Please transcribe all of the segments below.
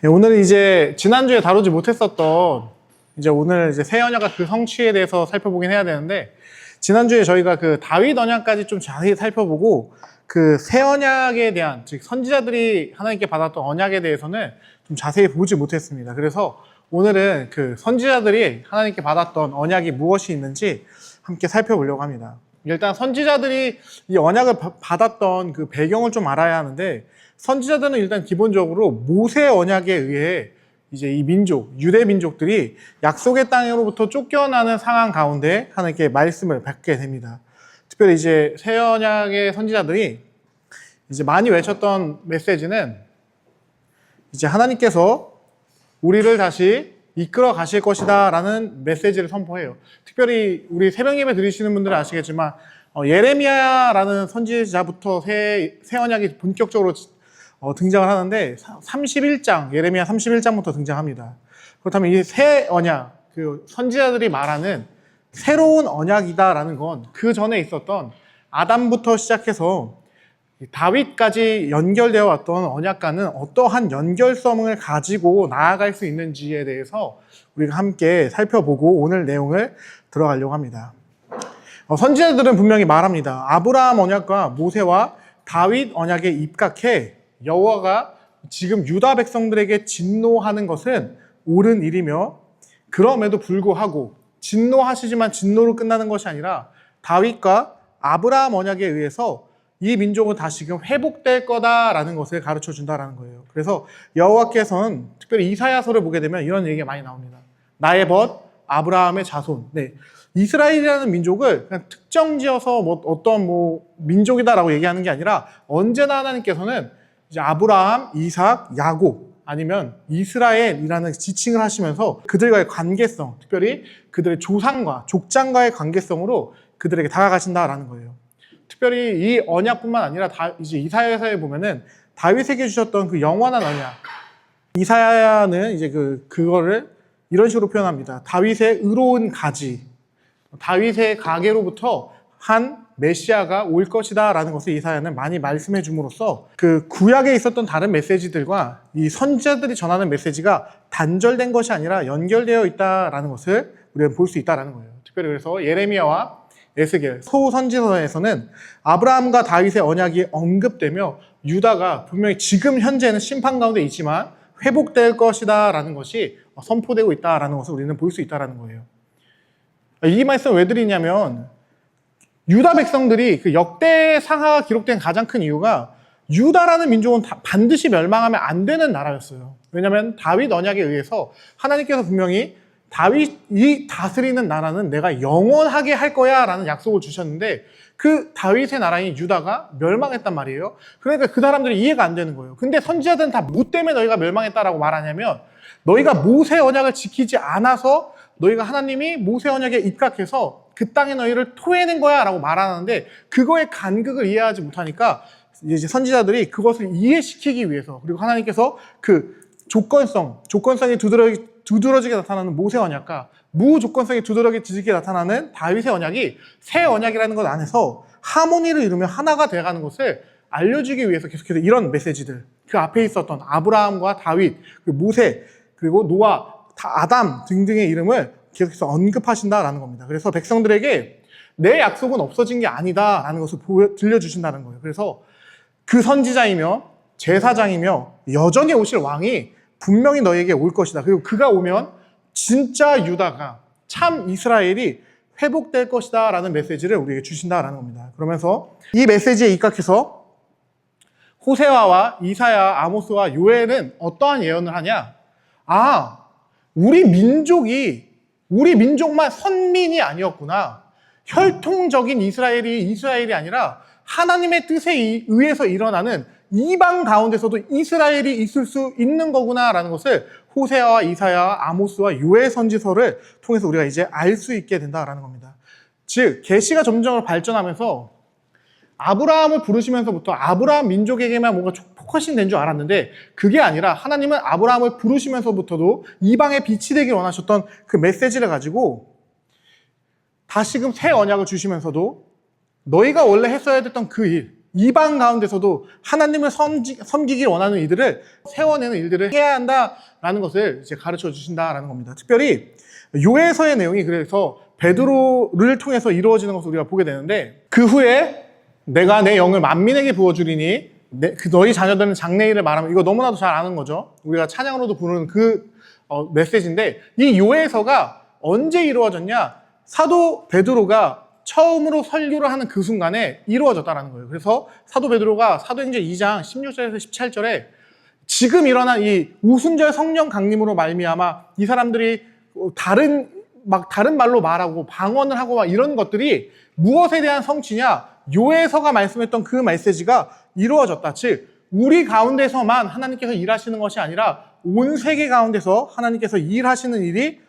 오늘은 이제 지난주에 다루지 못했었던 오늘 새 언약과 그 성취에 대해서 살펴보긴 해야 되는데, 지난주에 저희가 그 다윗 언약까지 좀 자세히 살펴보고 그 새 언약에 대한, 즉 선지자들이 하나님께 받았던 언약에 대해서는 좀 자세히 보지 못했습니다. 그래서 오늘은 그 선지자들이 하나님께 받았던 언약이 무엇이 있는지 함께 살펴보려고 합니다. 일단 선지자들이 이 언약을 받았던 그 배경을 좀 알아야 하는데, 선지자들은 일단 기본적으로 모세 언약에 의해 이제 이 민족, 유대 민족들이 약속의 땅으로부터 쫓겨나는 상황 가운데 하나님께 말씀을 받게 됩니다. 특별히 이제 새 언약의 선지자들이 이제 많이 외쳤던 메시지는 이제 하나님께서 우리를 다시 이끌어 가실 것이다 라는 메시지를 선포해요. 특별히 우리 새벽 예배 들으시는 분들은 아시겠지만 예레미야라는 선지자부터 새 언약이 본격적으로 등장을 하는데 31장, 예레미야 31장부터 등장합니다. 그렇다면 이 새 언약, 그 선지자들이 말하는 새로운 언약이다라는 건 그 전에 있었던 아담부터 시작해서 다윗까지 연결되어 왔던 언약과는 어떠한 연결성을 가지고 나아갈 수 있는지에 대해서 우리가 함께 살펴보고 오늘 내용을 들어가려고 합니다. 선지자들은 분명히 말합니다. 아브라함 언약과 모세와 다윗 언약에 입각해 여호와가 지금 유다 백성들에게 진노하는 것은 옳은 일이며, 그럼에도 불구하고 진노하시지만 진노로 끝나는 것이 아니라 다윗과 아브라함 언약에 의해서 이 민족은 다시금 회복될 거다라는 것을 가르쳐 준다라는 거예요. 그래서 여호와께서는 특별히 이사야서를 보게 되면 이런 얘기가 많이 나옵니다. 나의 벗 아브라함의 자손. 네. 이스라엘이라는 민족을 그냥 특정 지어서 어떤 민족이다라고 얘기하는 게 아니라 언제나 하나님께서는 이제 아브라함, 이삭, 야곱 아니면 이스라엘이라는 지칭을 하시면서 그들과의 관계성, 특별히 그들의 조상과 족장과의 관계성으로 그들에게 다가가신다라는 거예요. 특별히 이 언약뿐만 아니라 이제 이사야서에 보면은 다윗에게 주셨던 그 영원한 언약. 이사야는 이제 그거를 이런 식으로 표현합니다. 다윗의 의로운 가지, 다윗의 가게로부터 한 메시아가 올 것이다 라는 것을 이사야는 많이 말씀해 줌으로써 그 구약에 있었던 다른 메시지들과 이 선지자들이 전하는 메시지가 단절된 것이 아니라 연결되어 있다라는 것을 우리가 볼 수 있다라는 거예요. 특별히 그래서 예레미야와 에스겔, 소선지서에서는 아브라함과 다윗의 언약이 언급되며 유다가 분명히 지금 현재는 심판 가운데 있지만 회복될 것이다 라는 것이 선포되고 있다라는 것을 우리는 볼 수 있다라는 거예요. 이 말씀을 왜 드리냐면, 유다 백성들이 그 역대 상하가 기록된 가장 큰 이유가 유다라는 민족은 반드시 멸망하면 안 되는 나라였어요. 왜냐하면 다윗 언약에 의해서 하나님께서 분명히 다윗이 다스리는 나라는 내가 영원하게 할 거야 라는 약속을 주셨는데, 그 다윗의 나라인 유다가 멸망했단 말이에요. 그러니까 그 사람들이 이해가 안 되는 거예요. 근데 선지자들은 다 뭐 때문에 너희가 멸망했다라고 말하냐면, 너희가 모세 언약을 지키지 않아서 너희가 하나님이 모세 언약에 입각해서 그 땅에 너희를 토해낸 거야 라고 말하는데, 그거의 간극을 이해하지 못하니까 이제 선지자들이 그것을 이해시키기 위해서, 그리고 하나님께서 그 조건성이 두드러지게 나타나는 모세 언약과 무조건성이 두드러지게 나타나는 다윗의 언약이 새 언약이라는 것 안에서 하모니를 이루며 하나가 되어가는 것을 알려주기 위해서 계속해서 이런 메시지들, 그 앞에 있었던 아브라함과 다윗, 그리고 모세, 그리고 노아, 아담 등등의 이름을 계속해서 언급하신다라는 겁니다. 그래서 백성들에게 내 약속은 없어진 게 아니다라는 것을 들려주신다는 거예요. 그래서 그 선지자이며 제사장이며 여전히 오실 왕이 분명히 너에게 올 것이다. 그리고 그가 오면 진짜 유다가, 참 이스라엘이 회복될 것이다 라는 메시지를 우리에게 주신다라는 겁니다. 그러면서 이 메시지에 입각해서 호세아와 이사야, 아모스와 요엘은 어떠한 예언을 하냐? 우리 민족만 선민이 아니었구나. 혈통적인 이스라엘이 아니라 하나님의 뜻에 의해서 일어나는 이방 가운데서도 이스라엘이 있을 수 있는 거구나라는 것을 호세아와 이사야, 아모스와 요엘 선지서를 통해서 우리가 이제 알 수 있게 된다라는 겁니다. 즉, 계시가 점점 발전하면서 아브라함을 부르시면서부터 아브라함 민족에게만 뭔가 포커싱 된 줄 알았는데, 그게 아니라 하나님은 아브라함을 부르시면서부터도 이방의 빛이 되길 원하셨던 그 메시지를 가지고 다시금 새 언약을 주시면서도 너희가 원래 했어야 됐던 그 일, 이방 가운데서도 하나님을 섬기길 원하는 이들을 세워내는 일들을 해야 한다라는 것을 이제 가르쳐 주신다라는 겁니다. 특별히 요에서의 내용이 그래서 베드로를 통해서 이루어지는 것을 우리가 보게 되는데, 그 후에 내가 내 영을 만민에게 부어주리니 너희 자녀들은 장래일을 말하면, 이거 너무나도 잘 아는 거죠. 우리가 찬양으로도 부르는 그 메시지인데, 이 요에서가 언제 이루어졌냐? 사도 베드로가 처음으로 설교를 하는 그 순간에 이루어졌다는 거예요. 그래서 사도 베드로가 사도행전 2장 16절에서 17절에 지금 일어난 이 오순절 성령 강림으로 말미암아 이 사람들이 다른 말로 말하고 방언을 하고 이런 것들이 무엇에 대한 성취냐? 요에서가 말씀했던 그 메시지가 이루어졌다. 즉 우리 가운데서만 하나님께서 일하시는 것이 아니라 온 세계 가운데서 하나님께서 일하시는 일이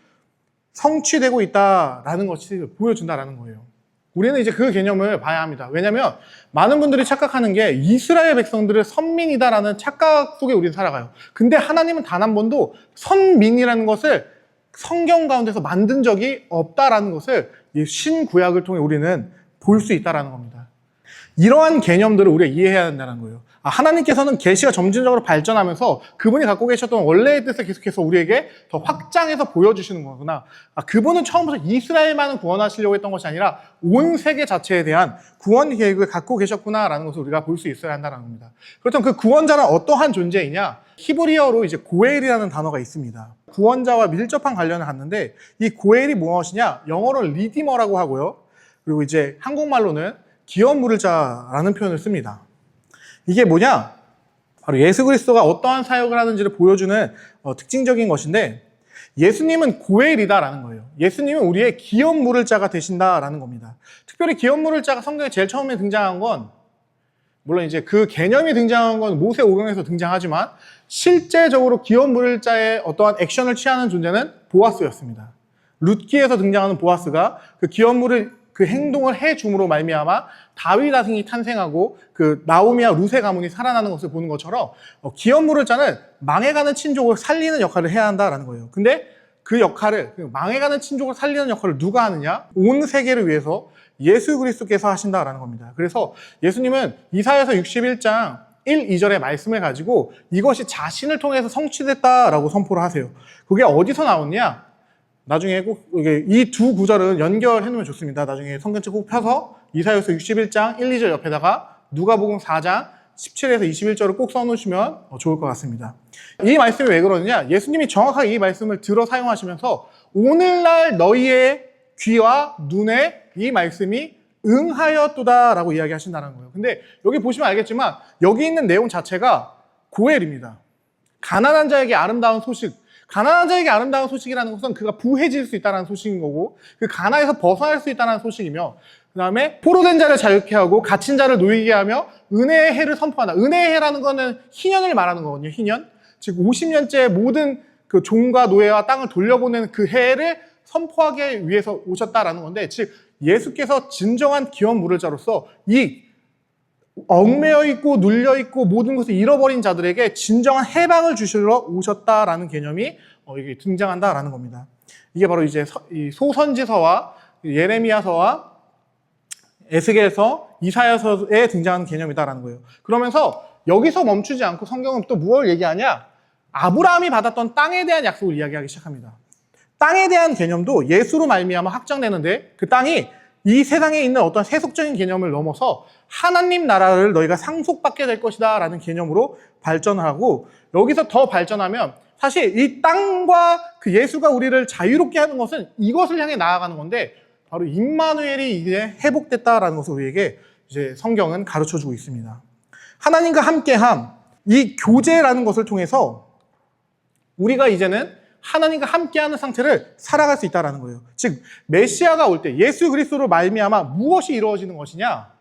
성취되고 있다라는 것이 보여준다라는 거예요. 우리는 이제 그 개념을 봐야 합니다. 왜냐하면 많은 분들이 착각하는 게 이스라엘 백성들을 선민이다라는 착각 속에 우리는 살아가요. 근데 하나님은 단 한 번도 선민이라는 것을 성경 가운데서 만든 적이 없다라는 것을 이 신구약을 통해 우리는 볼 수 있다라는 겁니다. 이러한 개념들을 우리가 이해해야 한다는 거예요. 하나님께서는 계시가 점진적으로 발전하면서 그분이 갖고 계셨던 원래의 뜻을 계속해서 우리에게 더 확장해서 보여주시는 거구나. 그분은 처음부터 이스라엘만을 구원하시려고 했던 것이 아니라 온 세계 자체에 대한 구원 계획을 갖고 계셨구나라는 것을 우리가 볼 수 있어야 한다는 겁니다. 그렇다면 그 구원자는 어떠한 존재이냐? 히브리어로 이제 고엘이라는 단어가 있습니다. 구원자와 밀접한 관련을 갖는데, 이 고엘이 무엇이냐? 영어로 리디머라고 하고요. 그리고 이제 한국말로는 기업 물을 자라는 표현을 씁니다. 이게 뭐냐? 바로 예수 그리스도가 어떠한 사역을 하는지를 보여주는 특징적인 것인데, 예수님은 고엘이다라는 거예요. 예수님은 우리의 기업 물을 자가 되신다라는 겁니다. 특별히 기업 물을 자가 성경에 제일 처음에 등장한 건, 물론 이제 그 개념이 등장한 건 모세오경에서 등장하지만 실제적으로 기업 물을 자의 어떠한 액션을 취하는 존재는 보아스였습니다. 룻기에서 등장하는 보아스가 그 기업 물을 그 행동을 해줌으로 말미암아 다윗 아들이 탄생하고 그 나오미와 룻의 가문이 살아나는 것을 보는 것처럼 기업 물을 자는 망해가는 친족을 살리는 역할을 해야 한다라는 거예요. 근데 그 역할을, 망해가는 친족을 살리는 역할을 누가 하느냐? 온 세계를 위해서 예수 그리스도께서 하신다라는 겁니다. 그래서 예수님은 이사야서 61장 1, 2절의 말씀을 가지고 이것이 자신을 통해서 성취됐다라고 선포를 하세요. 그게 어디서 나오냐? 나중에 꼭 이 두 구절은 연결해 놓으면 좋습니다. 나중에 성경책 꼭 펴서 이사야서 61장 1, 2절 옆에다가 누가복음 4장 17에서 21절을 꼭 써놓으시면 좋을 것 같습니다. 이 말씀이 왜 그러느냐? 예수님이 정확하게 이 말씀을 들어 사용하시면서 오늘날 너희의 귀와 눈에 이 말씀이 응하였도다라고 이야기하신다는 거예요. 근데 여기 보시면 알겠지만 여기 있는 내용 자체가 고엘입니다. 가난한 자에게 아름다운 소식, 가난한 자에게 아름다운 소식이라는 것은 그가 부해질 수 있다는 소식인 거고, 그 가나에서 벗어날 수 있다는 소식이며, 그 다음에 포로된 자를 자유케 하고 갇힌 자를 놓이게 하며 은혜의 해를 선포한다. 은혜의 해라는 거는 희년을 말하는 거거든요. 희년. 즉 50년째 모든 그 종과 노예와 땅을 돌려보내는 그 해를 선포하기 위해서 오셨다라는 건데, 즉 예수께서 진정한 기업 물을 자로서 이 얽매여 있고 눌려 있고 모든 것을 잃어버린 자들에게 진정한 해방을 주시러 오셨다라는 개념이 여기 등장한다라는 겁니다. 이게 바로 이제 소선지서와 예레미야서와 에스겔서, 이사야서에 등장하는 개념이다라는 거예요. 그러면서 여기서 멈추지 않고 성경은 또 무엇을 얘기하냐? 아브라함이 받았던 땅에 대한 약속을 이야기하기 시작합니다. 땅에 대한 개념도 예수로 말미암아 확장되는데, 그 땅이 이 세상에 있는 어떤 세속적인 개념을 넘어서 하나님 나라를 너희가 상속받게 될 것이다 라는 개념으로 발전하고, 여기서 더 발전하면 사실 이 땅과 그 예수가 우리를 자유롭게 하는 것은 이것을 향해 나아가는 건데, 바로 임마누엘이 이제 회복됐다라는 것을 우리에게 이제 성경은 가르쳐주고 있습니다. 하나님과 함께함, 이 교제라는 것을 통해서 우리가 이제는 하나님과 함께하는 상태를 살아갈 수 있다는 거예요. 즉 메시아가 올 때 예수 그리스도로 말미암아 무엇이 이루어지는 것이냐?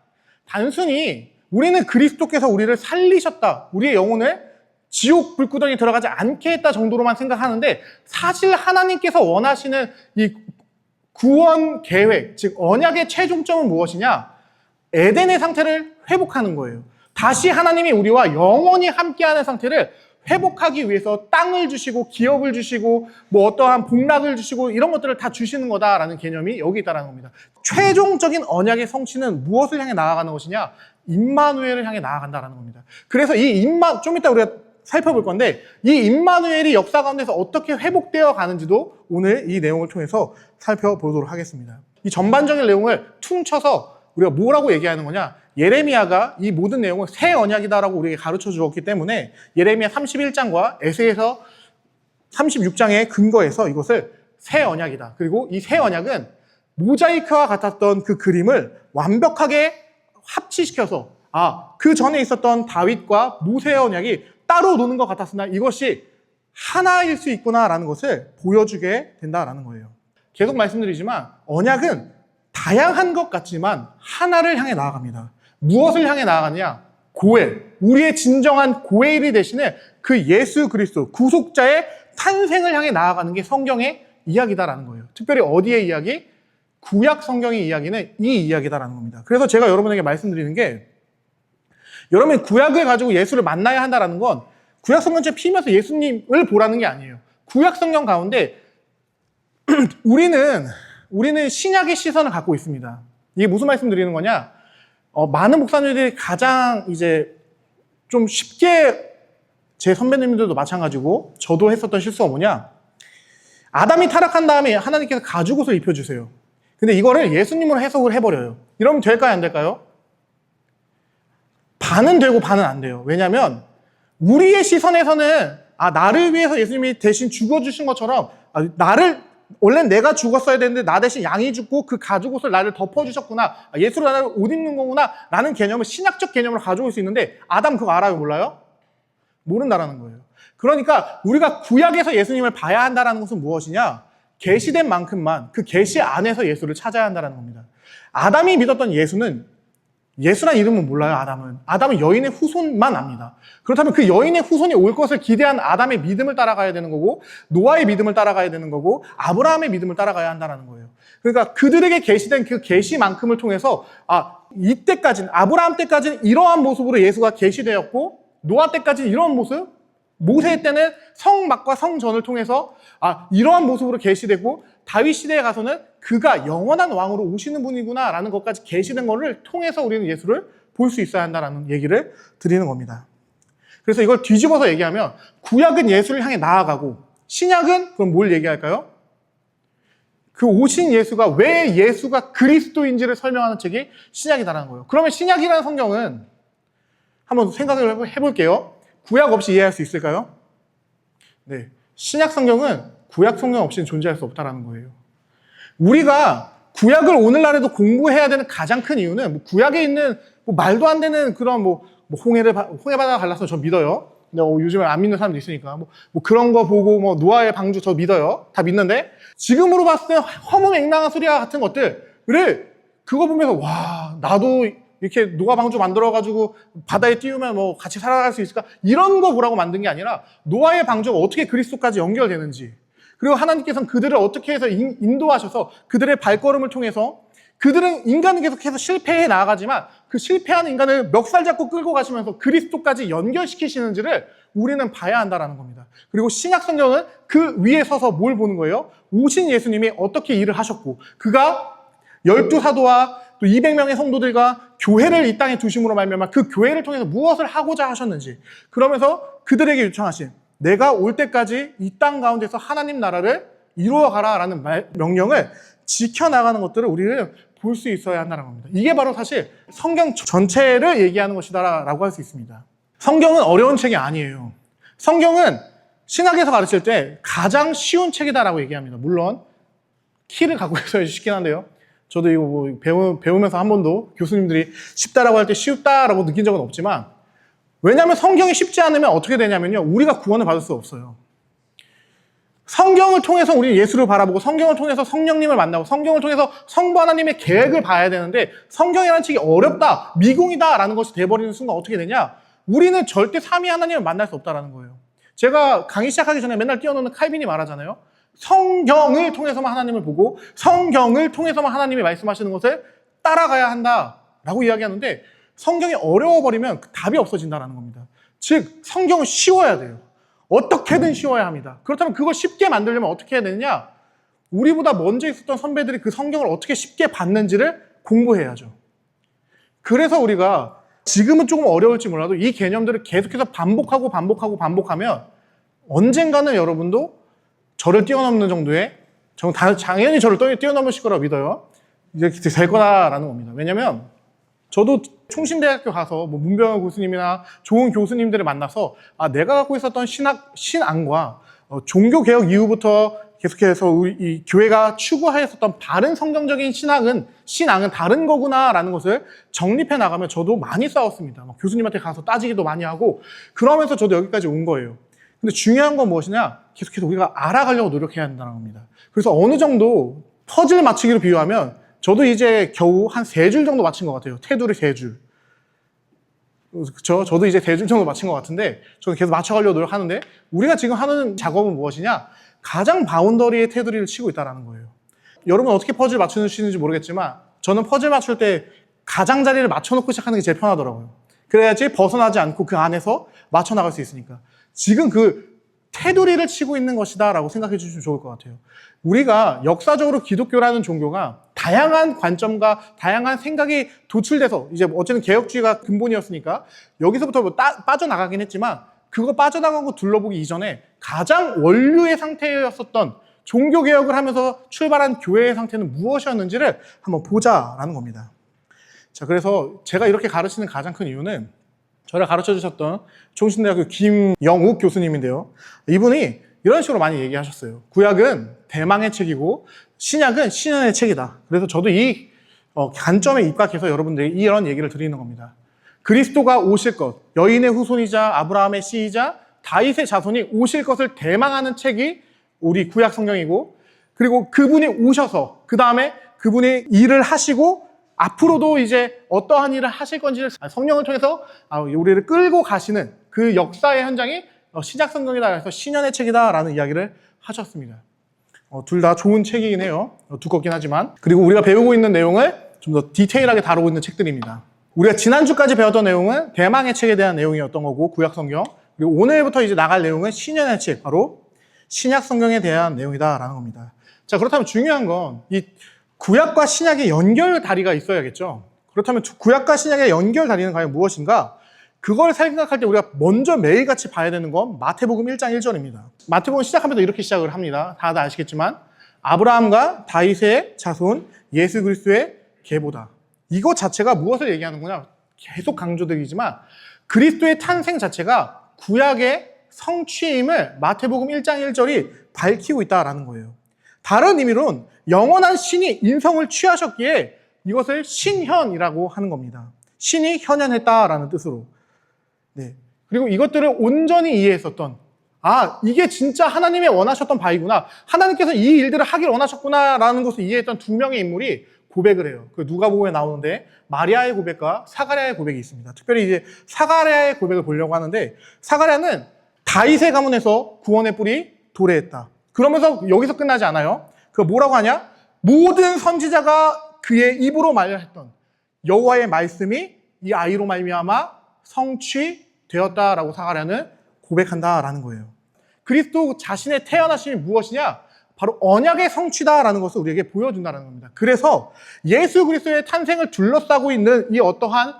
단순히 우리는 그리스도께서 우리를 살리셨다, 우리의 영혼을 지옥 불구덩이에 들어가지 않게 했다 정도로만 생각하는데, 사실 하나님께서 원하시는 이 구원 계획, 즉 언약의 최종점은 무엇이냐? 에덴의 상태를 회복하는 거예요. 다시 하나님이 우리와 영원히 함께하는 상태를 회복하기 위해서 땅을 주시고 기업을 주시고 뭐 어떠한 복락을 주시고 이런 것들을 다 주시는 거다라는 개념이 여기 있다는 겁니다. 최종적인 언약의 성취는 무엇을 향해 나아가는 것이냐? 임마누엘을 향해 나아간다라는 겁니다. 그래서 좀 이따 우리가 살펴볼 건데 이 임마누엘이 역사 가운데서 어떻게 회복되어 가는지도 오늘 이 내용을 통해서 살펴보도록 하겠습니다. 이 전반적인 내용을 퉁쳐서 우리가 뭐라고 얘기하는 거냐? 예레미야가 이 모든 내용을 새 언약이다라고 우리에게 가르쳐 주었기 때문에 예레미야 31장과 에스에서 36장의 근거에서 이것을 새 언약이다. 그리고 이 새 언약은 모자이크와 같았던 그 그림을 완벽하게 합치시켜서 그 전에 있었던 다윗과 모세의 언약이 따로 노는 것 같았으나 이것이 하나일 수 있구나라는 것을 보여주게 된다라는 거예요. 계속 말씀드리지만 언약은 다양한 것 같지만 하나를 향해 나아갑니다. 무엇을 향해 나아가느냐? 고엘, 우리의 진정한 고엘이 되시는 그 예수 그리스도, 구속자의 탄생을 향해 나아가는 게 성경의 이야기다라는 거예요. 특별히 어디의 이야기? 구약 성경의 이야기는 이 이야기다라는 겁니다. 그래서 제가 여러분에게 말씀드리는 게 여러분이 구약을 가지고 예수를 만나야 한다는 건 구약 성경책 피면서 예수님을 보라는 게 아니에요. 구약 성경 가운데 우리는 신약의 시선을 갖고 있습니다. 이게 무슨 말씀 드리는 거냐? 많은 목사님들이 가장 이제 좀 쉽게 제 선배님들도 마찬가지고 저도 했었던 실수가 뭐냐? 아담이 타락한 다음에 하나님께서 가죽옷을 입혀주세요. 근데 이거를 예수님으로 해석을 해버려요. 이러면 될까요? 안 될까요? 반은 되고 반은 안 돼요. 왜냐하면 우리의 시선에서는 나를 위해서 예수님이 대신 죽어주신 것처럼 원래 내가 죽었어야 되는데 나 대신 양이 죽고 그 가죽옷을 나를 덮어주셨구나. 예수로 나를 옷 입는 거구나. 라는 개념을 신약적 개념으로 가져올 수 있는데 아담 그거 알아요? 몰라요? 모른다라는 거예요. 그러니까 우리가 구약에서 예수님을 봐야 한다는 것은 무엇이냐? 계시된 만큼만 그 계시 안에서 예수를 찾아야 한다는 겁니다. 아담이 믿었던 예수란 이름은 몰라요. 아담은 여인의 후손만 압니다. 그렇다면 그 여인의 후손이 올 것을 기대한 아담의 믿음을 따라가야 되는 거고 노아의 믿음을 따라가야 되는 거고 아브라함의 믿음을 따라가야 한다는 거예요. 그러니까 그들에게 계시된 그 계시만큼을 통해서 이때까지는 아브라함 때까지는 이러한 모습으로 예수가 계시되었고 노아 때까지는 이러한 모습, 모세 때는 성막과 성전을 통해서 이러한 모습으로 계시되고 다윗 시대에 가서는 그가 영원한 왕으로 오시는 분이구나 라는 것까지 계시된 것을 통해서 우리는 예수를 볼 수 있어야 한다는 얘기를 드리는 겁니다. 그래서 이걸 뒤집어서 얘기하면 구약은 예수를 향해 나아가고 신약은 그럼 뭘 얘기할까요? 그 오신 예수가 왜 예수가 그리스도인지를 설명하는 책이 신약이다라는 거예요. 그러면 신약이라는 성경은 한번 생각을 해볼게요. 구약 없이 이해할 수 있을까요? 네, 신약 성경은 구약 성경 없이는 존재할 수 없다라는 거예요. 우리가 구약을 오늘날에도 공부해야 되는 가장 큰 이유는 구약에 있는 말도 안 되는 그런 홍해바다 갈라서 저 믿어요. 근데 요즘에 안 믿는 사람도 있으니까 그런 거 보고 노아의 방주 저 믿어요. 다 믿는데 지금으로 봤을 때 허무맹랑한 소리와 같은 것들을 그거 보면서 와 나도 이렇게 노아 방주 만들어가지고 바다에 띄우면 같이 살아갈 수 있을까? 이런 거 보라고 만든 게 아니라 노아의 방주가 어떻게 그리스도까지 연결되는지 그리고 하나님께서는 그들을 어떻게 해서 인도하셔서 그들의 발걸음을 통해서 그들은 인간은 계속해서 실패해 나아가지만 그 실패하는 인간을 멱살 잡고 끌고 가시면서 그리스도까지 연결시키시는지를 우리는 봐야 한다는 겁니다. 그리고 신약 성경은 그 위에 서서 뭘 보는 거예요? 오신 예수님이 어떻게 일을 하셨고 그가 12사도와 또 200명의 성도들과 교회를 이 땅에 두심으로 말미암아 그 교회를 통해서 무엇을 하고자 하셨는지 그러면서 그들에게 요청하신 내가 올 때까지 이 땅 가운데서 하나님 나라를 이루어가라라는 명령을 지켜나가는 것들을 우리는 볼 수 있어야 한다는 겁니다. 이게 바로 사실 성경 전체를 얘기하는 것이다라고 할 수 있습니다. 성경은 어려운 책이 아니에요. 성경은 신학에서 가르칠 때 가장 쉬운 책이다라고 얘기합니다. 물론 키를 갖고 있어야 쉽긴 한데요. 저도 이거 배우면서 한 번도 교수님들이 쉽다라고 할 때 쉽다라고 느낀 적은 없지만 왜냐하면 성경이 쉽지 않으면 어떻게 되냐면요. 우리가 구원을 받을 수 없어요. 성경을 통해서 우리는 예수를 바라보고 성경을 통해서 성령님을 만나고 성경을 통해서 성부 하나님의 계획을 봐야 되는데 성경이라는 책이 어렵다, 미궁이다라는 것이 돼버리는 순간 어떻게 되냐? 우리는 절대 삼위 하나님을 만날 수 없다라는 거예요. 제가 강의 시작하기 전에 맨날 띄워놓는 칼빈이 말하잖아요. 성경을 통해서만 하나님을 보고 성경을 통해서만 하나님이 말씀하시는 것을 따라가야 한다라고 이야기하는데 성경이 어려워버리면 답이 없어진다는 겁니다. 즉 성경은 쉬워야 돼요. 어떻게든 쉬워야 합니다. 그렇다면 그걸 쉽게 만들려면 어떻게 해야 되느냐? 우리보다 먼저 있었던 선배들이 그 성경을 어떻게 쉽게 봤는지를 공부해야죠. 그래서 우리가 지금은 조금 어려울지 몰라도 이 개념들을 계속해서 반복하면 언젠가는 여러분도 저를 뛰어넘는 정도의, 당연히 저를 뛰어넘으실 거라고 믿어요. 이렇게 될 거다라는 겁니다. 왜냐면 저도 총신대학교 가서 뭐 문병호 교수님이나 좋은 교수님들을 만나서 내가 갖고 있었던 신앙과 종교개혁 이후부터 계속해서 이 교회가 추구하였었던 바른 성경적인 신앙은 다른 거구나라는 것을 정립해 나가면 저도 많이 싸웠습니다. 교수님한테 가서 따지기도 많이 하고 그러면서 저도 여기까지 온 거예요. 근데 중요한 건 무엇이냐? 계속해서 우리가 알아가려고 노력해야 한다는 겁니다. 그래서 어느 정도 퍼즐 맞추기로 비유하면 저도 이제 겨우 한 3줄 정도 맞춘 것 같아요. 테두리 3줄. 그렇죠? 저도 이제 3줄 정도 맞춘 것 같은데 저는 계속 맞춰가려고 노력하는데 우리가 지금 하는 작업은 무엇이냐? 가장 바운더리의 테두리를 치고 있다는 거예요. 여러분 어떻게 퍼즐 맞추시는지 모르겠지만 저는 퍼즐 맞출 때 가장자리를 맞춰놓고 시작하는 게 제일 편하더라고요. 그래야지 벗어나지 않고 그 안에서 맞춰나갈 수 있으니까. 지금 그 테두리를 치고 있는 것이다 라고 생각해 주시면 좋을 것 같아요. 우리가 역사적으로 기독교라는 종교가 다양한 관점과 다양한 생각이 도출돼서 이제 어쨌든 개혁주의가 근본이었으니까 여기서부터 뭐 빠져나가긴 했지만 그거 빠져나가고 둘러보기 이전에 가장 원류의 상태였었던 종교개혁을 하면서 출발한 교회의 상태는 무엇이었는지를 한번 보자라는 겁니다. 자, 그래서 제가 이렇게 가르치는 가장 큰 이유는 저를 가르쳐 주셨던 총신대학교 김영욱 교수님인데요. 이분이 이런 식으로 많이 얘기하셨어요. 구약은 대망의 책이고 신약은 신현의 책이다. 그래서 저도 이 관점에 입각해서 여러분들이 이런 얘기를 드리는 겁니다. 그리스도가 오실 것, 여인의 후손이자 아브라함의 씨이자 다윗의 자손이 오실 것을 대망하는 책이 우리 구약 성경이고, 그리고 그분이 오셔서 그 다음에 그분이 일을 하시고 앞으로도 이제 어떠한 일을 하실 건지를 성령을 통해서 우리를 끌고 가시는 그 역사의 현장이 신약 성경이다. 그래서 신현의 책이다라는 이야기를 하셨습니다. 둘 다 좋은 책이긴 해요. 두껍긴 하지만. 그리고 우리가 배우고 있는 내용을 좀 더 디테일하게 다루고 있는 책들입니다. 우리가 지난주까지 배웠던 내용은 대망의 책에 대한 내용이었던 거고, 구약 성경. 그리고 오늘부터 이제 나갈 내용은 신현의 책, 바로 신약 성경에 대한 내용이다라는 겁니다. 자, 그렇다면 중요한 건 이 구약과 신약의 연결 다리가 있어야겠죠. 그렇다면 구약과 신약의 연결 다리는 과연 무엇인가? 그걸 생각할 때 우리가 먼저 매일같이 봐야 되는 건 마태복음 1장 1절입니다. 마태복음 시작하면서 이렇게 시작을 합니다. 다들 아시겠지만 아브라함과 다윗의 자손 예수 그리스도의 계보다. 이것 자체가 무엇을 얘기하는 거냐? 계속 강조드리지만 그리스도의 탄생 자체가 구약의 성취임을 마태복음 1장 1절이 밝히고 있다라는 거예요. 다른 의미로는 영원한 신이 인성을 취하셨기에 이것을 신현이라고 하는 겁니다. 신이 현현했다라는 뜻으로. 네. 그리고 이것들을 온전히 이해했었던, 이게 진짜 하나님이 원하셨던 바이구나. 하나님께서 이 일들을 하길 원하셨구나라는 것을 이해했던 두 명의 인물이 고백을 해요. 그 누가복음에 나오는데 마리아의 고백과 사가랴의 고백이 있습니다. 특별히 이제 사가랴의 고백을 보려고 하는데, 사가랴는 다윗의 가문에서 구원의 뿔이 도래했다. 그러면서 여기서 끝나지 않아요. 그 뭐라고 하냐? 모든 선지자가 그의 입으로 말했던 여호와의 말씀이 이 아이로 말미암아 성취되었다라고 사가랴는 고백한다라는 거예요. 그리스도 자신의 태어나심이 무엇이냐? 바로 언약의 성취다라는 것을 우리에게 보여준다는 겁니다. 그래서 예수 그리스도의 탄생을 둘러싸고 있는 이 어떠한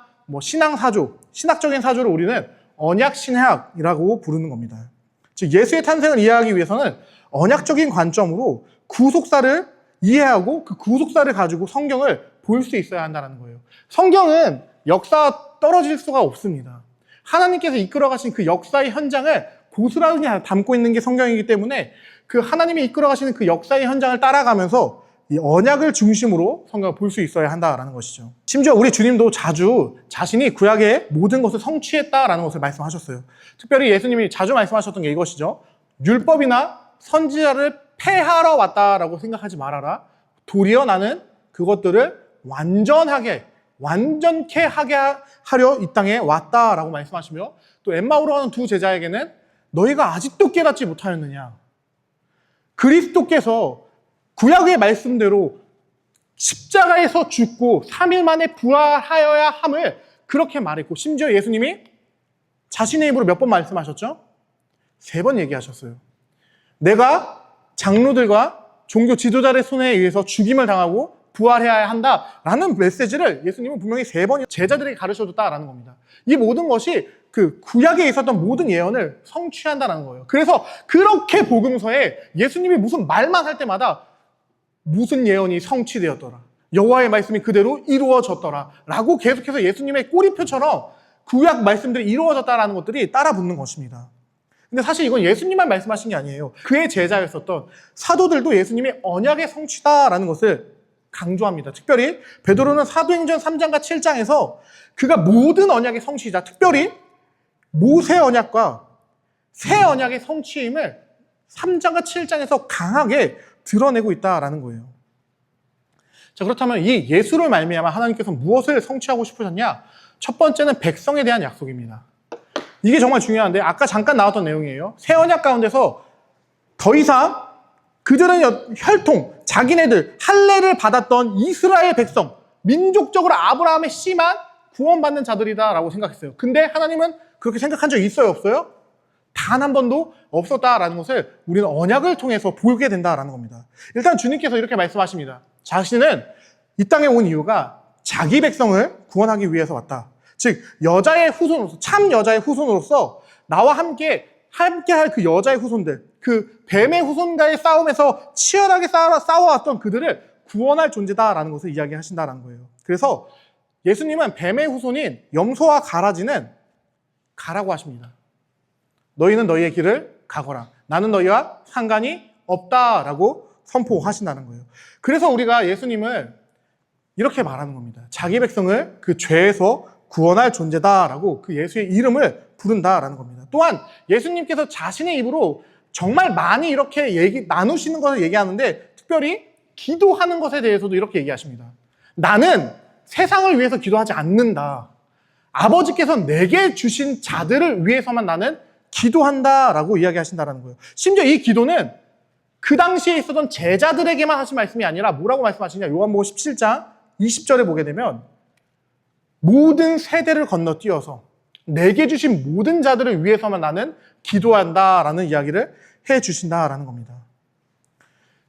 신학적인 사조를 우리는 언약 신학이라고 부르는 겁니다. 즉 예수의 탄생을 이해하기 위해서는 언약적인 관점으로 구속사를 이해하고 그 구속사를 가지고 성경을 볼 수 있어야 한다는 거예요. 성경은 역사와 떨어질 수가 없습니다. 하나님께서 이끌어가신 그 역사의 현장을 고스란히 담고 있는 게 성경이기 때문에 그 하나님이 이끌어가시는 그 역사의 현장을 따라가면서 이 언약을 중심으로 성경을 볼 수 있어야 한다라는 것이죠. 심지어 우리 주님도 자주 자신이 구약의 모든 것을 성취했다라는 것을 말씀하셨어요. 특별히 예수님이 자주 말씀하셨던 게 이것이죠. 율법이나 선지자를 폐하러 왔다라고 생각하지 말아라. 도리어 나는 그것들을 완전케 하게 하려 이 땅에 왔다라고 말씀하시며, 또 엠마오로 가는 두 제자에게는 너희가 아직도 깨닫지 못하였느냐. 그리스도께서 구약의 말씀대로 십자가에서 죽고 3일 만에 부활하여야 함을 그렇게 말했고, 심지어 예수님이 자신의 입으로 몇 번 말씀하셨죠? 3번 얘기하셨어요. 내가 장로들과 종교 지도자의 손에 의해서 죽임을 당하고 부활해야 한다라는 메시지를 예수님은 분명히 3번 제자들에게 가르쳐줬다라는 겁니다. 이 모든 것이 그 구약에 있었던 모든 예언을 성취한다는 거예요. 그래서 그렇게 복음서에 예수님이 무슨 말만 할 때마다 무슨 예언이 성취되었더라, 여호와의 말씀이 그대로 이루어졌더라 라고 계속해서 예수님의 꼬리표처럼 구약 말씀들이 이루어졌다라는 것들이 따라 붙는 것입니다. 근데 사실 이건 예수님만 말씀하신 게 아니에요. 그의 제자였었던 사도들도 예수님의 언약의 성취다라는 것을 강조합니다. 특별히 베드로는 사도행전 3장과 7장에서 그가 모든 언약의 성취이자 특별히 모세 언약과 새 언약의 성취임을 3장과 7장에서 강하게 드러내고 있다라는 거예요. 자, 그렇다면 이 예수를 말미암아 하나님께서 무엇을 성취하고 싶으셨냐? 첫 번째는 백성에 대한 약속입니다. 이게 정말 중요한데 아까 잠깐 나왔던 내용이에요. 새 언약 가운데서 더 이상 그들은 혈통, 자기네들 할례를 받았던 이스라엘 백성, 민족적으로 아브라함의 씨만 구원받는 자들이다라고 생각했어요. 근데 하나님은 그렇게 생각한 적이 있어요, 없어요? 단 한 번도 없었다라는 것을 우리는 언약을 통해서 보게 된다라는 겁니다. 일단 주님께서 이렇게 말씀하십니다. 자신은 이 땅에 온 이유가 자기 백성을 구원하기 위해서 왔다. 즉 여자의 후손으로서, 참 여자의 후손으로서 나와 함께 할 그 여자의 후손들, 그 뱀의 후손과의 싸움에서 치열하게 싸워왔던 그들을 구원할 존재다라는 것을 이야기하신다는 거예요. 그래서 예수님은 뱀의 후손인 염소와 가라지는 가라고 하십니다. 너희는 너희의 길을 가거라. 나는 너희와 상관이 없다라고 선포하신다는 거예요. 그래서 우리가 예수님을 이렇게 말하는 겁니다. 자기 백성을 그 죄에서 구원할 존재다라고 그 예수의 이름을 부른다라는 겁니다. 또한 예수님께서 자신의 입으로 정말 많이 이렇게 나누시는 것을 얘기하는데 특별히 기도하는 것에 대해서도 이렇게 얘기하십니다. 나는 세상을 위해서 기도하지 않는다. 아버지께서 내게 주신 자들을 위해서만 나는 기도한다라고 이야기하신다는 거예요. 심지어 이 기도는 그 당시에 있었던 제자들에게만 하신 말씀이 아니라 뭐라고 말씀하시냐? 요한복음 17장 20절에 보게 되면 모든 세대를 건너뛰어서 내게 주신 모든 자들을 위해서만 나는 기도한다라는 이야기를 해주신다라는 겁니다.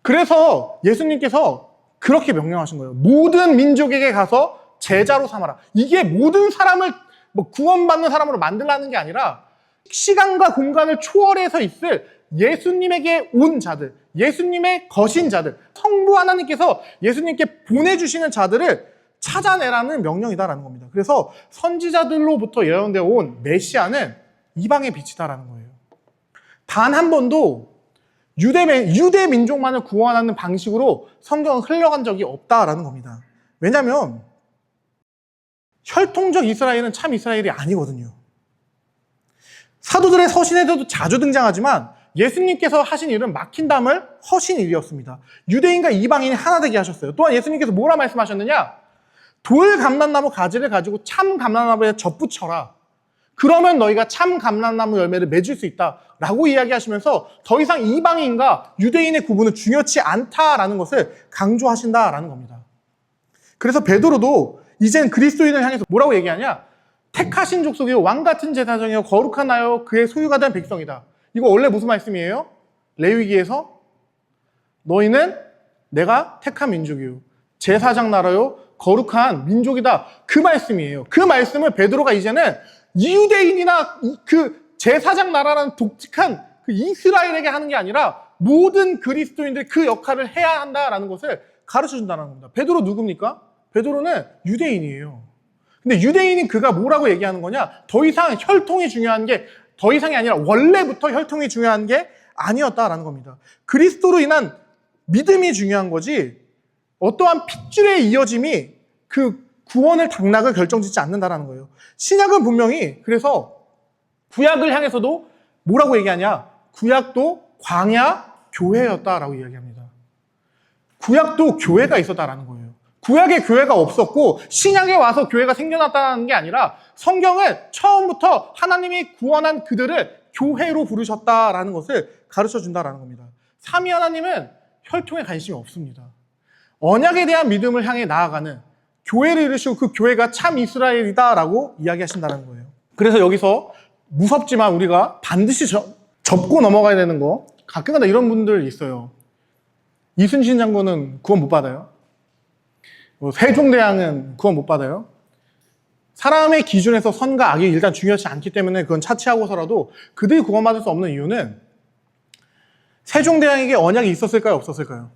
그래서 예수님께서 그렇게 명령하신 거예요. 모든 민족에게 가서 제자로 삼아라. 이게 모든 사람을 구원받는 사람으로 만들라는 게 아니라 시간과 공간을 초월해서 있을 예수님에게 온 자들, 예수님의 거신 자들, 성부 하나님께서 예수님께 보내주시는 자들을 찾아내라는 명령이다라는 겁니다. 그래서 선지자들로부터 예언되어 온 메시아는 이방의 빛이다라는 거예요. 단 한 번도 유대 민족만을 구원하는 방식으로 성경은 흘러간 적이 없다라는 겁니다. 왜냐하면 혈통적 이스라엘은 참 이스라엘이 아니거든요. 사도들의 서신에서도 자주 등장하지만 예수님께서 하신 일은 막힌 담을 허신 일이었습니다. 유대인과 이방인이 하나 되게 하셨어요. 또한 예수님께서 뭐라 말씀하셨느냐? 돌 감람나무 가지를 가지고 참 감람나무에 접붙여라. 그러면 너희가 참 감람나무 열매를 맺을 수 있다라고 이야기하시면서 더 이상 이방인과 유대인의 구분은 중요치 않다라는 것을 강조하신다라는 겁니다. 그래서 베드로도 이젠 그리스도인을 향해서 뭐라고 얘기하냐? 택하신 족속이요 왕같은 제사장이요 거룩한 나요 그의 소유가 된 백성이다. 이거 원래 무슨 말씀이에요? 레위기에서 너희는 내가 택한 민족이요 제사장 나라요 거룩한 민족이다. 그 말씀이에요. 그 말씀을 베드로가 이제는 이유대인이나 그 제사장 나라라는 독특한 그 이스라엘에게 하는 게 아니라 모든 그리스도인들이 그 역할을 해야 한다라는 것을 가르쳐 준다는 겁니다. 베드로 누굽니까? 베드로는 유대인이에요. 근데 유대인인 그가 뭐라고 얘기하는 거냐? 더 이상 혈통이 중요한 게 더 이상이 아니라 원래부터 혈통이 중요한 게 아니었다라는 겁니다. 그리스도로 인한 믿음이 중요한 거지 어떠한 핏줄의 이어짐이 그 구원을 당락을 결정짓지 않는다라는 거예요. 신약은 분명히 그래서 구약을 향해서도 뭐라고 얘기하냐? 구약도 광야 교회였다라고 이야기합니다. 구약도 교회가 있었다라는 거예요. 구약에 교회가 없었고 신약에 와서 교회가 생겨났다는 게 아니라 성경은 처음부터 하나님이 구원한 그들을 교회로 부르셨다라는 것을 가르쳐준다라는 겁니다. 삼위 하나님은 혈통에 관심이 없습니다. 언약에 대한 믿음을 향해 나아가는 교회를 이루시고 그 교회가 참 이스라엘이다라고 이야기하신다는 거예요. 그래서 여기서 무섭지만 우리가 반드시 접고 넘어가야 되는 거, 가끔가다 이런 분들 있어요. 이순신 장군은 구원 못 받아요? 세종대왕은 구원 못 받아요. 사람의 기준에서 선과 악이 일단 중요하지 않기 때문에 그건 차치하고서라도 그들이 구원받을 수 없는 이유는 세종대왕에게 언약이 있었을까요? 없었을까요?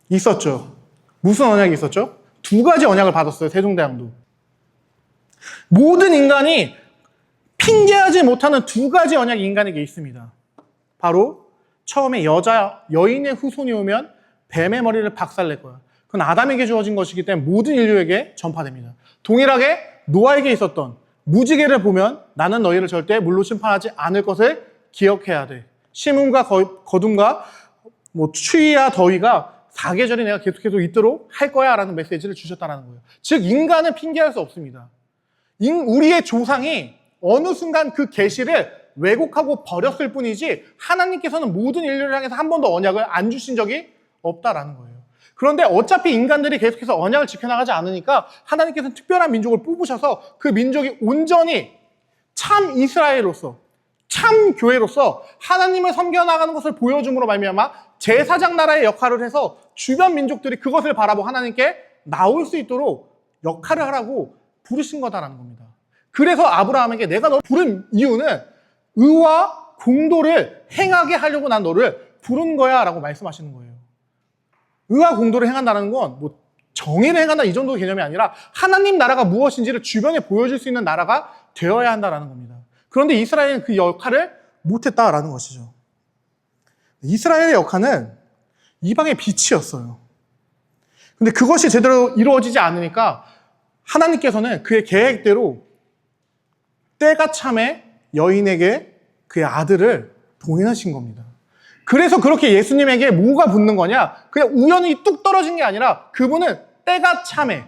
있었죠. 무슨 언약이 있었죠? 두 가지 언약을 받았어요. 세종대왕도. 모든 인간이 핑계하지 못하는 두 가지 언약이 인간에게 있습니다. 바로 처음에 여인의 후손이 오면 뱀의 머리를 박살낼 거야. 그건 아담에게 주어진 것이기 때문에 모든 인류에게 전파됩니다. 동일하게 노아에게 있었던 무지개를 보면 나는 너희를 절대 물로 심판하지 않을 것을 기억해야 돼. 심음과 거둠과 추위와 더위가 사계절이 내가 계속해서 있도록 할 거야 라는 메시지를 주셨다는 거예요. 즉 인간은 핑계할 수 없습니다. 우리의 조상이 어느 순간 그 계시를 왜곡하고 버렸을 뿐이지 하나님께서는 모든 인류를 향해서 한 번도 언약을 안 주신 적이 없다라는 거예요. 그런데 어차피 인간들이 계속해서 언약을 지켜나가지 않으니까 하나님께서는 특별한 민족을 뽑으셔서 그 민족이 온전히 참 이스라엘로서 참 교회로서 하나님을 섬겨나가는 것을 보여줌으로 말미암아 제사장 나라의 역할을 해서 주변 민족들이 그것을 바라보고 하나님께 나올 수 있도록 역할을 하라고 부르신 거다라는 겁니다. 그래서 아브라함에게 내가 너를 부른 이유는 의와 공도를 행하게 하려고 난 너를 부른 거야 라고 말씀하시는 거예요. 의와 공도를 행한다는 건 정의를 행한다 이 정도 개념이 아니라 하나님 나라가 무엇인지를 주변에 보여줄 수 있는 나라가 되어야 한다는 겁니다. 그런데 이스라엘은 그 역할을 못했다라는 것이죠. 이스라엘의 역할은 이방의 빛이었어요. 근데 그것이 제대로 이루어지지 않으니까 하나님께서는 그의 계획대로 때가 참에 여인에게 그의 아들을 동행하신 겁니다. 그래서 그렇게 예수님에게 뭐가 붙는 거냐? 그냥 우연히 뚝 떨어진 게 아니라 그분은 때가 참에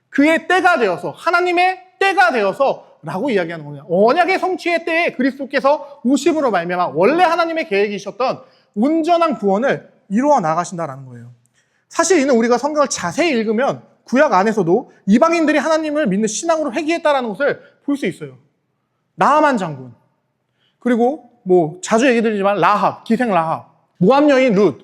그의 때가 되어서 하나님의 때가 되어서 라고 이야기하는 겁니다. 언약의 성취의 때에 그리스도께서 오심으로 말미암아 원래 하나님의 계획이셨던 온전한 구원을 이루어 나가신다라는 거예요. 사실 이는 우리가 성경을 자세히 읽으면 구약 안에서도 이방인들이 하나님을 믿는 신앙으로 회귀했다라는 것을 볼 수 있어요. 나하만 장군, 그리고 자주 얘기 드리지만 라합, 기생 라합, 모압 여인 룻,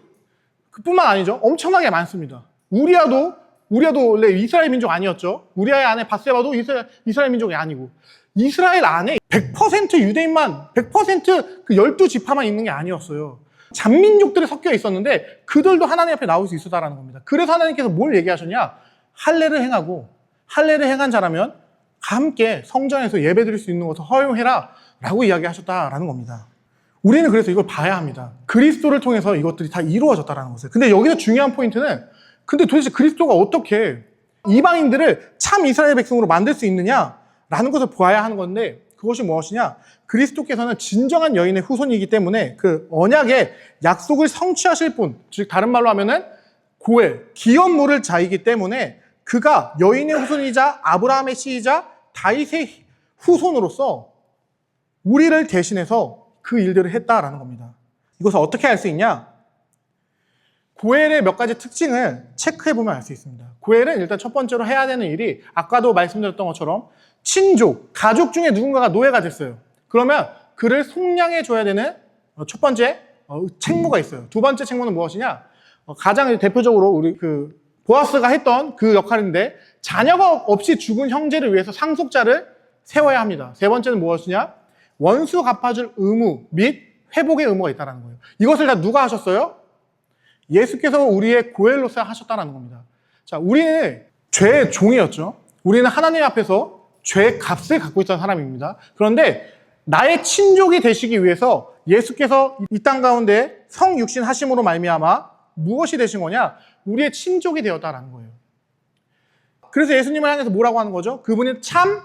그뿐만 아니죠. 엄청나게 많습니다. 우리아도 원래 이스라엘 민족 아니었죠. 우리아의 아내 바세바도 이스라엘 민족이 아니고 이스라엘 안에 100% 유대인만 100% 그 12지파만 있는 게 아니었어요. 잔민족들이 섞여 있었는데 그들도 하나님 앞에 나올 수 있었다라는 겁니다. 그래서 하나님께서 뭘 얘기하셨냐? 할례를 행하고 할례를 행한 자라면 함께 성전에서 예배드릴 수 있는 것을 허용해라 라고 이야기하셨다라는 겁니다. 우리는 그래서 이걸 봐야 합니다. 그리스도를 통해서 이것들이 다 이루어졌다라는 것을. 근데 여기서 중요한 포인트는 근데 도대체 그리스도가 어떻게 이방인들을 참 이스라엘 백성으로 만들 수 있느냐라는 것을 보아야 하는 건데 그것이 무엇이냐? 그리스도께서는 진정한 여인의 후손이기 때문에 그 언약의 약속을 성취하실 분, 즉 다른 말로 하면은 고엘, 기업물을 자이기 때문에 그가 여인의 후손이자 아브라함의 씨이자 다윗의 후손으로서 우리를 대신해서 그 일들을 했다라는 겁니다. 이것을 어떻게 알 수 있냐? 고엘의 몇 가지 특징을 체크해보면 알 수 있습니다. 고엘은 일단 첫 번째로 해야 되는 일이 아까도 말씀드렸던 것처럼 친족, 가족 중에 누군가가 노예가 됐어요. 그러면 그를 속량해줘야 되는 첫 번째 책무가 있어요. 두 번째 책무는 무엇이냐? 가장 대표적으로 우리 보아스가 했던 그 역할인데 자녀가 없이 죽은 형제를 위해서 상속자를 세워야 합니다. 세 번째는 무엇이냐? 원수 갚아줄 의무 및 회복의 의무가 있다는 거예요. 이것을 다 누가 하셨어요? 예수께서 우리의 고엘로서 하셨다는 겁니다. 자, 우리는 죄의 종이었죠. 우리는 하나님 앞에서 죄의 값을 갖고 있던 사람입니다. 그런데 나의 친족이 되시기 위해서 예수께서 이 땅 가운데 성육신 하심으로 말미암아 무엇이 되신 거냐? 우리의 친족이 되었다라는 거예요. 그래서 예수님을 향해서 뭐라고 하는 거죠? 그분이 참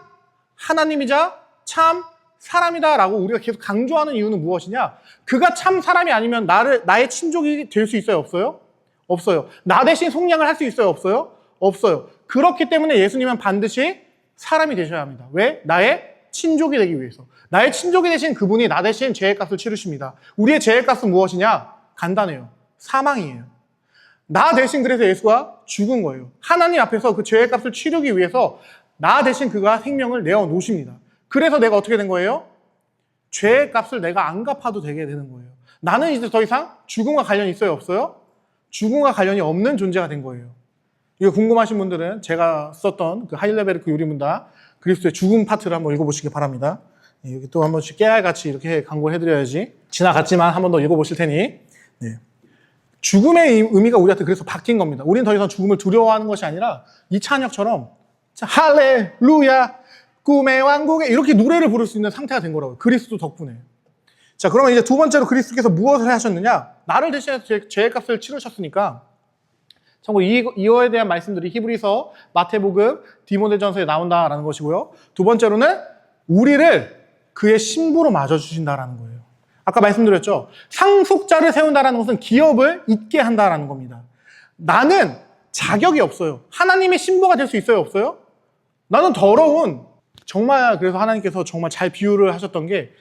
하나님이자 참 사람이다라고 우리가 계속 강조하는 이유는 무엇이냐? 그가 참 사람이 아니면 나의 친족이 될 수 있어요? 없어요? 없어요. 나 대신 속량을 할 수 있어요? 없어요? 없어요. 그렇기 때문에 예수님은 반드시 사람이 되셔야 합니다. 왜? 나의 친족이 되기 위해서. 나의 친족이 되신 그분이 나 대신 죄의 값을 치르십니다. 우리의 죄의 값은 무엇이냐? 간단해요. 사망이에요. 나 대신 그래서 예수가 죽은 거예요. 하나님 앞에서 그 죄의 값을 치르기 위해서 나 대신 그가 생명을 내어 놓으십니다. 그래서 내가 어떻게 된 거예요? 죄의 값을 내가 안 갚아도 되게 되는 거예요. 나는 이제 더 이상 죽음과 관련이 있어요? 없어요? 죽음과 관련이 없는 존재가 된 거예요. 이거 궁금하신 분들은 제가 썼던 그 하일레베르 그 요리문답 그리스도의 죽음 파트를 한번 읽어보시기 바랍니다. 여기 또 한 번씩 깨알같이 이렇게 강구를 해드려야지. 지나갔지만 한 번 더 읽어보실 테니. 네. 죽음의 의미가 우리한테 그래서 바뀐 겁니다. 우리는 더 이상 죽음을 두려워하는 것이 아니라 이 찬양처럼 할렐루야 꿈의 왕국에 이렇게 노래를 부를 수 있는 상태가 된 거라고요. 그리스도 덕분에. 자, 그러면 이제 두 번째로 그리스도께서 무엇을 하셨느냐? 나를 대신해서 죄의 값을 치르셨으니까. 참고로 이거에 대한 말씀들이 히브리서, 마태복음, 디모데전서에 나온다라는 것이고요. 두 번째로는 우리를 그의 신부로 맞아주신다라는 거예요. 아까 말씀드렸죠. 상속자를 세운다라는 것은 기업을 잇게 한다라는 겁니다. 나는 자격이 없어요. 하나님의 신부가 될 수 있어요, 없어요? 나는 더러운, 정말 그래서 하나님께서 정말 잘 비유를 하셨던 게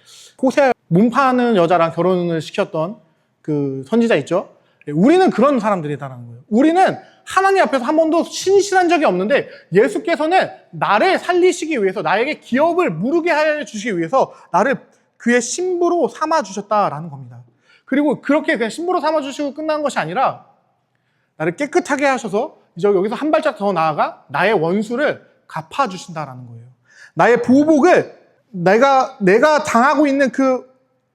호세 몸 파는 여자랑 결혼을 시켰던 그 선지자 있죠? 우리는 그런 사람들이다라는 거예요. 우리는 하나님 앞에서 한 번도 신실한 적이 없는데 예수께서는 나를 살리시기 위해서 나에게 기업을 무르게 하여 주시기 위해서 나를 그의 신부로 삼아주셨다라는 겁니다. 그리고 그렇게 그냥 신부로 삼아주시고 끝난 것이 아니라 나를 깨끗하게 하셔서 이제 여기서 한 발짝 더 나아가 나의 원수를 갚아주신다라는 거예요. 나의 보복을 내가 당하고 있는 그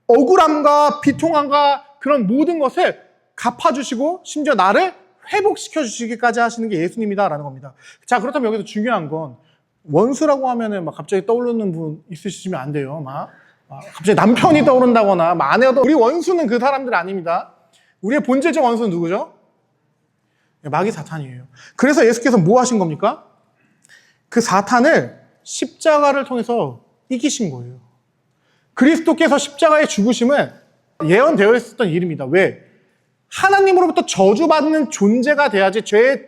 억울함과 비통함과 그런 모든 것을 갚아주시고 심지어 나를 회복시켜 주시기까지 하시는 게 예수님이다라는 겁니다. 자, 그렇다면 여기서 중요한 건 원수라고 하면은 막 갑자기 떠오르는 분 있으시면 안 돼요. 막 갑자기 남편이 떠오른다거나 막 아내가 우리 원수는 그 사람들 아닙니다. 우리의 본질적 원수는 누구죠? 마귀 사탄이에요. 그래서 예수께서 뭐 하신 겁니까? 그 사탄을 십자가를 통해서 이기신 거예요. 그리스도께서 십자가의 죽으심은 예언되어 있었던 일입니다. 왜? 하나님으로부터 저주받는 존재가 돼야지 죄의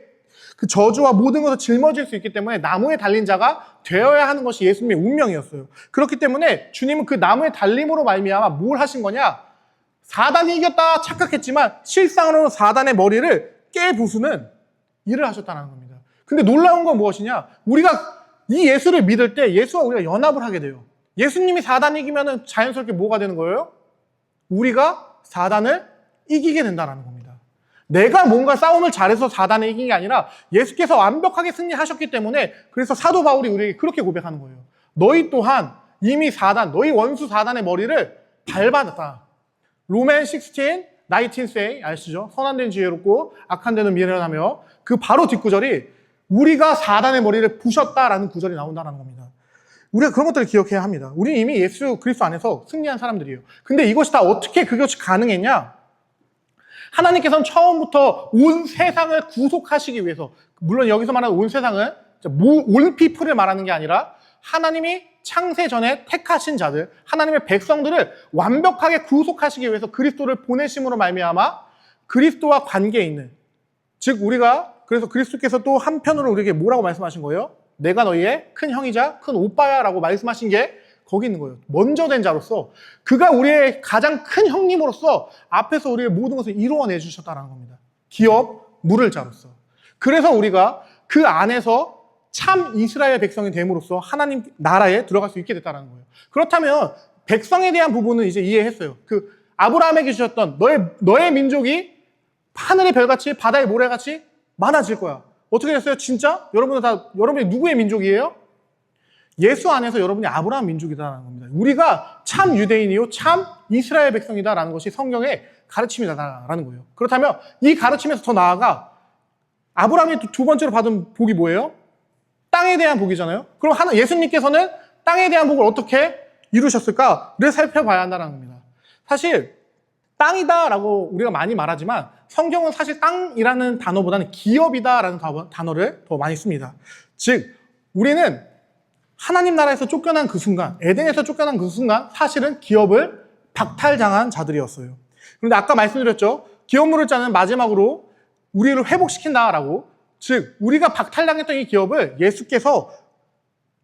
그 저주와 모든 것을 짊어질 수 있기 때문에 나무에 달린 자가 되어야 하는 것이 예수님의 운명이었어요. 그렇기 때문에 주님은 그 나무에 달림으로 말미암아 뭘 하신 거냐? 사단이 이겼다 착각했지만 실상으로는 사단의 머리를 깨부수는 일을 하셨다는 겁니다. 근데 놀라운 건 무엇이냐? 우리가 이 예수를 믿을 때 예수와 우리가 연합을 하게 돼요. 예수님이 사단 이기면 자연스럽게 뭐가 되는 거예요? 우리가 사단을 이기게 된다는 겁니다. 내가 뭔가 싸움을 잘해서 사단을 이긴 게 아니라 예수께서 완벽하게 승리하셨기 때문에 그래서 사도 바울이 우리에게 그렇게 고백하는 거예요. 너희 또한 이미 사단, 너희 원수 사단의 머리를 밟았다. 로맨 16, 19 say 아시죠? 선한 데는 지혜롭고 악한 데는 미련하며 그 바로 뒷구절이 우리가 사단의 머리를 부셨다라는 구절이 나온다는 겁니다. 우리가 그런 것들을 기억해야 합니다. 우리는 이미 예수 그리스도 안에서 승리한 사람들이에요. 근데 이것이 다 어떻게 그것이 가능했냐? 하나님께서는 처음부터 온 세상을 구속하시기 위해서, 물론 여기서 말하는 온 세상은 올 피플을 말하는 게 아니라 하나님이 창세 전에 택하신 자들, 하나님의 백성들을 완벽하게 구속하시기 위해서 그리스도를 보내심으로 말미암아 그리스도와 관계에 있는, 즉 우리가 그래서 그리스도께서 또 한편으로 우리에게 뭐라고 말씀하신 거예요? 내가 너희의 큰 형이자 큰 오빠야 라고 말씀하신 게 거기 있는 거예요. 먼저 된 자로서 그가 우리의 가장 큰 형님으로서 앞에서 우리의 모든 것을 이루어내 주셨다는 겁니다. 기업 물을 자로서. 그래서 우리가 그 안에서 참 이스라엘 백성이 됨으로써 하나님 나라에 들어갈 수 있게 됐다는 거예요. 그렇다면 백성에 대한 부분은 이제 이해했어요. 그 아브라함에게 주셨던 너의 민족이 하늘의 별같이 바다의 모래같이 많아질 거야. 어떻게 됐어요? 진짜? 여러분이 누구의 민족이에요? 예수 안에서 여러분이 아브라함 민족이다라는 겁니다. 우리가 참 유대인이요, 참 이스라엘 백성이다라는 것이 성경의 가르침이다라는 거예요. 그렇다면 이 가르침에서 더 나아가 아브라함이 두 번째로 받은 복이 뭐예요? 땅에 대한 복이잖아요. 그럼 예수님께서는 땅에 대한 복을 어떻게 이루셨을까를 살펴봐야 한다는 겁니다. 사실 땅이다라고 우리가 많이 말하지만 성경은 사실 땅이라는 단어보다는 기업이다라는 단어를 더 많이 씁니다. 즉 우리는 하나님 나라에서 쫓겨난 그 순간, 에덴에서 쫓겨난 그 순간 사실은 기업을 박탈당한 자들이었어요. 그런데 아까 말씀드렸죠. 기업 물을 자는 마지막으로 우리를 회복시킨다라고. 즉 우리가 박탈당했던 이 기업을 예수께서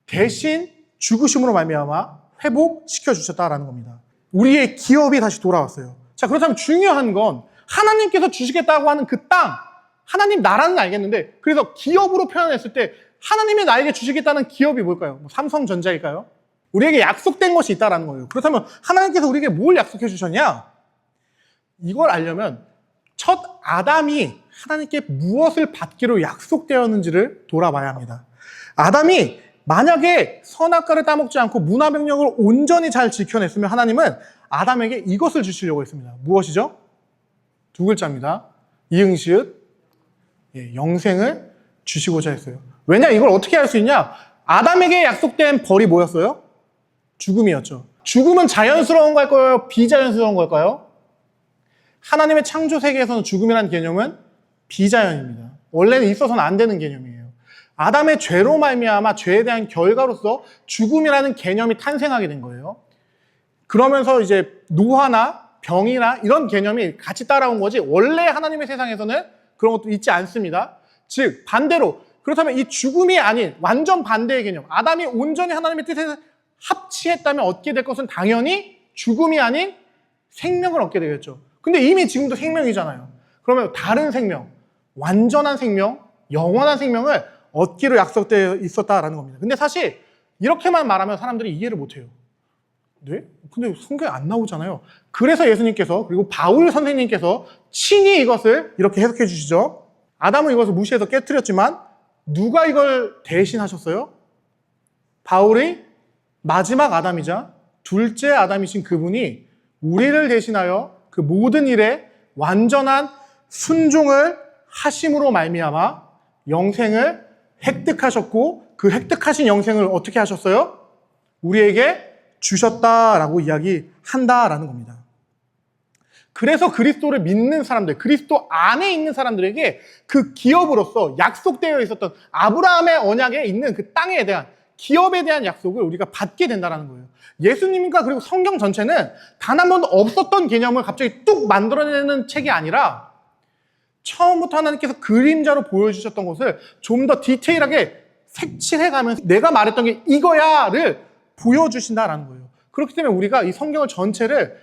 대신 죽으심으로 말미암아 회복시켜 주셨다라는 겁니다. 우리의 기업이 다시 돌아왔어요. 자, 그렇다면 중요한 건 하나님께서 주시겠다고 하는 그 땅, 하나님 나라는 알겠는데 그래서 기업으로 표현했을 때 하나님이 나에게 주시겠다는 기업이 뭘까요? 삼성전자일까요? 우리에게 약속된 것이 있다는 거예요. 그렇다면 하나님께서 우리에게 뭘 약속해 주셨냐? 이걸 알려면 첫 아담이 하나님께 무엇을 받기로 약속되었는지를 돌아봐야 합니다. 아담이 만약에 선악과를 따먹지 않고 문화명령을 온전히 잘 지켜냈으면 하나님은 아담에게 이것을 주시려고 했습니다. 무엇이죠? 두 글자입니다. 이응시읒, 영생을 주시고자 했어요. 왜냐? 이걸 어떻게 할 수 있냐? 아담에게 약속된 벌이 뭐였어요? 죽음이었죠. 죽음은 자연스러운 걸까요? 비자연스러운 걸까요? 하나님의 창조 세계에서는 죽음이라는 개념은 비자연입니다. 원래는 있어서는 안 되는 개념이에요. 아담의 죄로 말미암아 죄에 대한 결과로서 죽음이라는 개념이 탄생하게 된 거예요. 그러면서 이제 노화나 병이나 이런 개념이 같이 따라온 거지, 원래 하나님의 세상에서는 그런 것도 있지 않습니다. 즉 반대로, 그렇다면 이 죽음이 아닌 완전 반대의 개념, 아담이 온전히 하나님의 뜻에 합치했다면 얻게 될 것은 당연히 죽음이 아닌 생명을 얻게 되겠죠. 근데 이미 지금도 생명이잖아요. 그러면 다른 생명, 완전한 생명, 영원한 생명을 얻기로 약속되어 있었다라는 겁니다. 근데 사실 이렇게만 말하면 사람들이 이해를 못해요. 네? 근데 성경에 안 나오잖아요. 그래서 예수님께서, 그리고 바울 선생님께서 친히 이것을 이렇게 해석해 주시죠. 아담은 이것을 무시해서 깨트렸지만 누가 이걸 대신하셨어요? 바울의 마지막 아담이자 둘째 아담이신 그분이 우리를 대신하여 그 모든 일에 완전한 순종을 하심으로 말미암아 영생을 획득하셨고, 그 획득하신 영생을 어떻게 하셨어요? 우리에게 주셨다라고 이야기한다라는 겁니다. 그래서 그리스도를 믿는 사람들, 그리스도 안에 있는 사람들에게 그 기업으로서 약속되어 있었던 아브라함의 언약에 있는 그 땅에 대한, 기업에 대한 약속을 우리가 받게 된다는 거예요. 예수님과 그리고 성경 전체는 단 한 번도 없었던 개념을 갑자기 뚝 만들어내는 책이 아니라 처음부터 하나님께서 그림자로 보여주셨던 것을 좀 더 디테일하게 색칠해가면서 내가 말했던 게 이거야를 보여주신다라는 거예요. 그렇기 때문에 우리가 이 성경을 전체를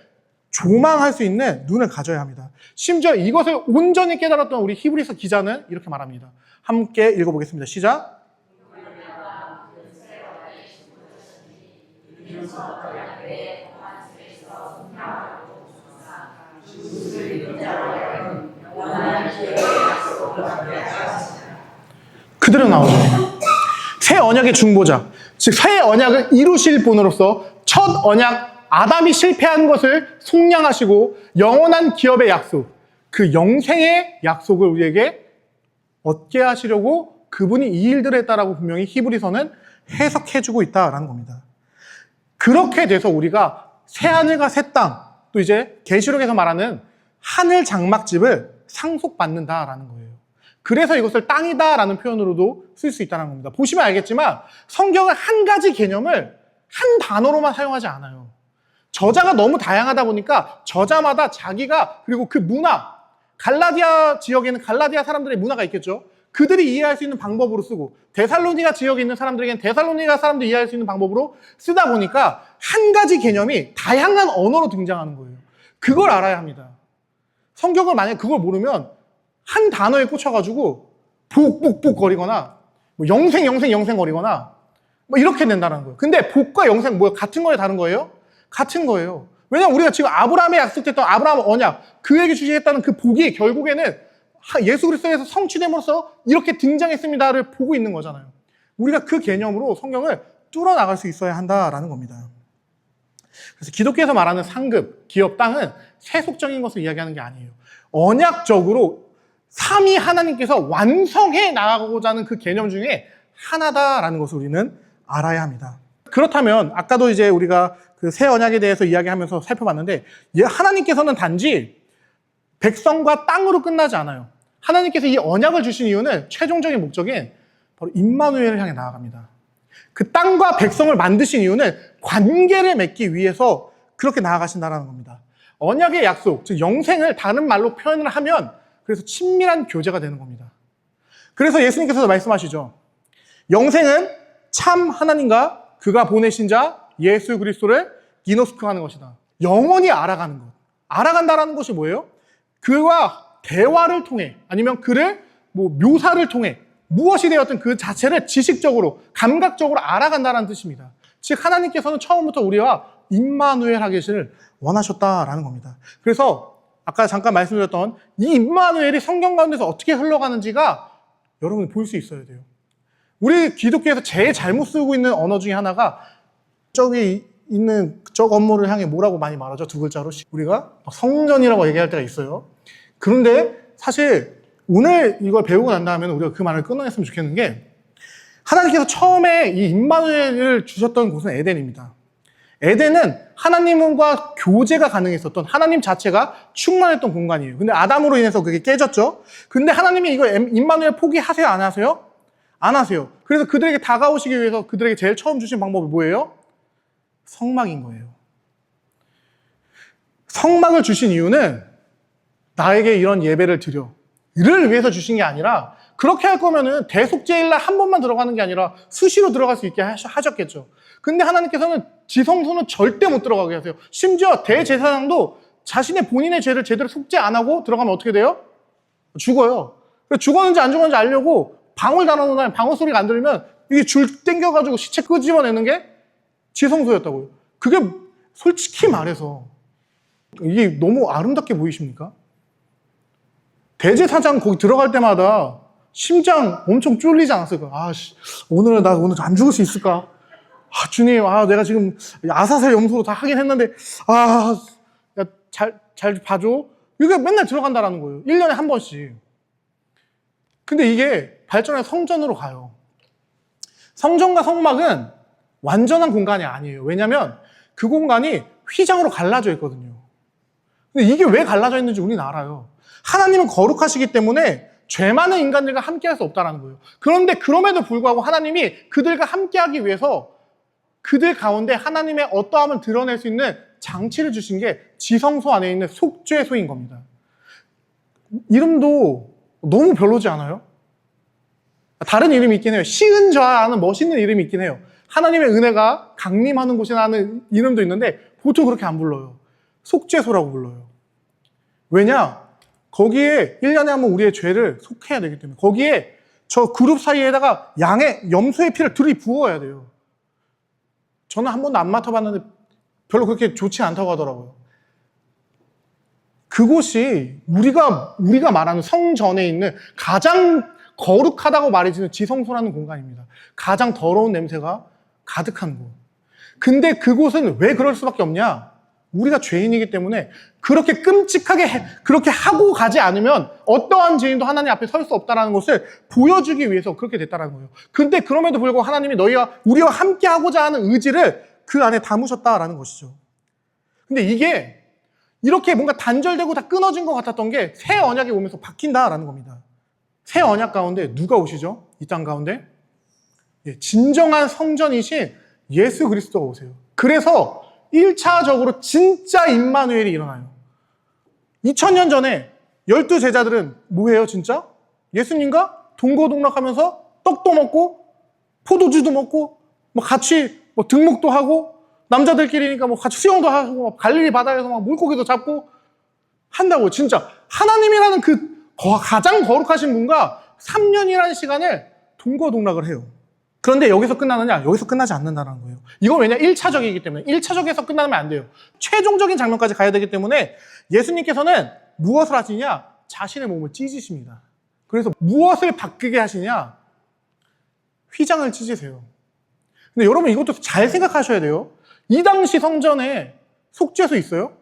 조망할 수 있는 눈을 가져야 합니다. 심지어 이것을 온전히 깨달았던 우리 히브리서 기자는 이렇게 말합니다. 함께 읽어보겠습니다. 시작. 그대로 나오죠. 새 언약의 중보자, 즉 새 언약을 이루실 분으로서 첫 언약 아담이 실패한 것을 속량하시고 영원한 기업의 약속, 그 영생의 약속을 우리에게 얻게 하시려고 그분이 이 일들을 했다라고 분명히 히브리서는 해석해주고 있다라는 겁니다. 그렇게 돼서 우리가 새 하늘과 새 땅, 또 이제 계시록에서 말하는 하늘 장막집을 상속받는다라는 거예요. 그래서 이것을 땅이다라는 표현으로도 쓸 수 있다는 겁니다. 보시면 알겠지만 성경은 한 가지 개념을 한 단어로만 사용하지 않아요. 저자가 너무 다양하다 보니까 저자마다 자기가, 그리고 그 문화, 갈라디아 지역에는 갈라디아 사람들의 문화가 있겠죠. 그들이 이해할 수 있는 방법으로 쓰고, 데살로니가 지역에 있는 사람들에게는 데살로니가 사람들이 이해할 수 있는 방법으로 쓰다 보니까 한 가지 개념이 다양한 언어로 등장하는 거예요. 그걸 알아야 합니다. 성경을 만약에 그걸 모르면 한 단어에 꽂혀가지고 복복복 거리거나 뭐 영생 거리거나 뭐 이렇게 된다는 거예요. 근데 복과 영생 뭐예요? 같은 거예요? 다른 거예요? 같은 거예요. 왜냐면 우리가 지금 아브라함에 약속했던 아브라함 언약, 그에게 주시겠다는 그 복이 결국에는 예수 그리스도에서 성취됨으로써 이렇게 등장했습니다를 보고 있는 거잖아요. 우리가 그 개념으로 성경을 뚫어나갈 수 있어야 한다라는 겁니다. 그래서 기독교에서 말하는 상급, 기업, 땅은 세속적인 것을 이야기하는 게 아니에요. 언약적으로 삼위 하나님께서 완성해 나가고자 하는 그 개념 중에 하나다라는 것을 우리는 알아야 합니다. 그렇다면 아까도 이제 우리가 그 새 언약에 대해서 이야기하면서 살펴봤는데, 하나님께서는 단지 백성과 땅으로 끝나지 않아요. 하나님께서 이 언약을 주신 이유는 최종적인 목적인 바로 임마누엘을 향해 나아갑니다. 그 땅과 백성을 만드신 이유는 관계를 맺기 위해서 그렇게 나아가신다는 겁니다. 언약의 약속, 즉 영생을 다른 말로 표현을 하면 그래서 친밀한 교제가 되는 겁니다. 그래서 예수님께서도 말씀하시죠. 영생은 참 하나님과 그가 보내신 자 예수 그리스도를 기노스크하는 것이다. 영원히 알아가는 것. 알아간다라는 것이 뭐예요? 그와 대화를 통해, 아니면 그를 묘사를 통해 무엇이 되었든 그 자체를 지식적으로, 감각적으로 알아간다는 뜻입니다. 즉 하나님께서는 처음부터 우리와 임마누엘 하시기를 원하셨다라는 겁니다. 그래서 아까 잠깐 말씀드렸던 이 임마누엘이 성경 가운데서 어떻게 흘러가는지가 여러분이 볼 수 있어야 돼요. 우리 기독교에서 제일 잘못 쓰고 있는 언어 중에 하나가 저기 있는 저 건물을 향해 뭐라고 많이 말하죠? 두 글자로. 우리가 성전이라고 얘기할 때가 있어요. 그런데 사실 오늘 이걸 배우고 난 다음에 우리가 그 말을 끊어냈으면 좋겠는 게, 하나님께서 처음에 이 임마누엘을 주셨던 곳은 에덴입니다. 에덴은 하나님과 교제가 가능했었던, 하나님 자체가 충만했던 공간이에요. 근데 아담으로 인해서 그게 깨졌죠. 근데 하나님이 이거 임마누엘 포기하세요? 안 하세요? 안 하세요. 그래서 그들에게 다가오시기 위해서 그들에게 제일 처음 주신 방법이 뭐예요? 성막인 거예요. 성막을 주신 이유는 나에게 이런 예배를 드려 를 위해서 주신 게 아니라, 그렇게 할 거면은 대속죄일날 한 번만 들어가는 게 아니라 수시로 들어갈 수 있게 하셨겠죠. 근데 하나님께서는 지성소는 절대 못 들어가게 하세요. 심지어 대제사장도 자신의 본인의 죄를 제대로 속죄 안 하고 들어가면 어떻게 돼요? 죽어요. 죽었는지 안 죽었는지 알려고 방울 달아놓은 다음에 방울 소리가 안 들리면 이게 줄 땡겨가지고 시체 끄집어내는 게 지성소였다고요. 그게 솔직히 말해서 이게 너무 아름답게 보이십니까? 대제사장 거기 들어갈 때마다 심장 엄청 쫄리지 않았을까? 오늘 나 오늘 안 죽을 수 있을까? 주님, 내가 지금 아사셀 염소로 다 하긴 했는데, 잘 봐줘. 이게 맨날 들어간다라는 거예요. 1년에 한 번씩. 근데 이게 발전해서 성전으로 가요. 성전과 성막은 완전한 공간이 아니에요. 왜냐면 그 공간이 휘장으로 갈라져 있거든요. 근데 이게 왜 갈라져 있는지 우리는 알아요. 하나님은 거룩하시기 때문에 죄 많은 인간들과 함께 할 수 없다는 거예요. 그런데 그럼에도 불구하고 하나님이 그들과 함께 하기 위해서 그들 가운데 하나님의 어떠함을 드러낼 수 있는 장치를 주신 게 지성소 안에 있는 속죄소인 겁니다. 이름도 너무 별로지 않아요? 다른 이름이 있긴 해요. 시은좌라는 멋있는 이름이 있긴 해요. 하나님의 은혜가 강림하는 곳이라는 이름도 있는데 보통 그렇게 안 불러요. 속죄소라고 불러요. 왜냐? 거기에 1년에 한 번 우리의 죄를 속해야 되기 때문에, 거기에 저 그룹 사이에다가 염소의 피를 들이부어야 돼요. 저는 한 번도 안 맡아봤는데 별로 그렇게 좋지 않다고 하더라고요. 그곳이 우리가 말하는 성전에 있는 가장 거룩하다고 말해지는 지성소라는 공간입니다. 가장 더러운 냄새가 가득한 곳. 근데 그곳은 왜 그럴 수밖에 없냐? 우리가 죄인이기 때문에 그렇게 끔찍하게 그렇게 하고 가지 않으면 어떠한 죄인도 하나님 앞에 설 수 없다는 것을 보여주기 위해서 그렇게 됐다는 거예요. 근데 그럼에도 불구하고 하나님이 우리와 함께 하고자 하는 의지를 그 안에 담으셨다라는 것이죠. 근데 이게 이렇게 뭔가 단절되고 다 끊어진 것 같았던 게 새 언약이 오면서 바뀐다라는 겁니다. 새 언약 가운데 누가 오시죠? 이 땅 가운데? 진정한 성전이신 예수 그리스도가 오세요. 그래서 1차적으로 진짜 임마누엘이 일어나요. 2000년 전에 12제자들은 뭐예요 진짜? 예수님과 동고동락하면서 떡도 먹고 포도주도 먹고 같이 등목도 하고, 남자들끼리니까 같이 수영도 하고 갈릴리 바다에서 물고기도 잡고 한다고. 진짜 하나님이라는 그 가장 거룩하신 분과 3년이라는 시간을 동거동락을 해요. 그런데 여기서 끝나느냐? 여기서 끝나지 않는다는 거예요. 이건 왜냐? 1차적이기 때문에. 1차적에서 끝나면 안 돼요. 최종적인 장면까지 가야 되기 때문에 예수님께서는 무엇을 하시냐? 자신의 몸을 찢으십니다. 그래서 무엇을 바뀌게 하시냐? 휘장을 찢으세요. 근데 여러분 이것도 잘 생각하셔야 돼요. 이 당시 성전에 속죄소 있어요?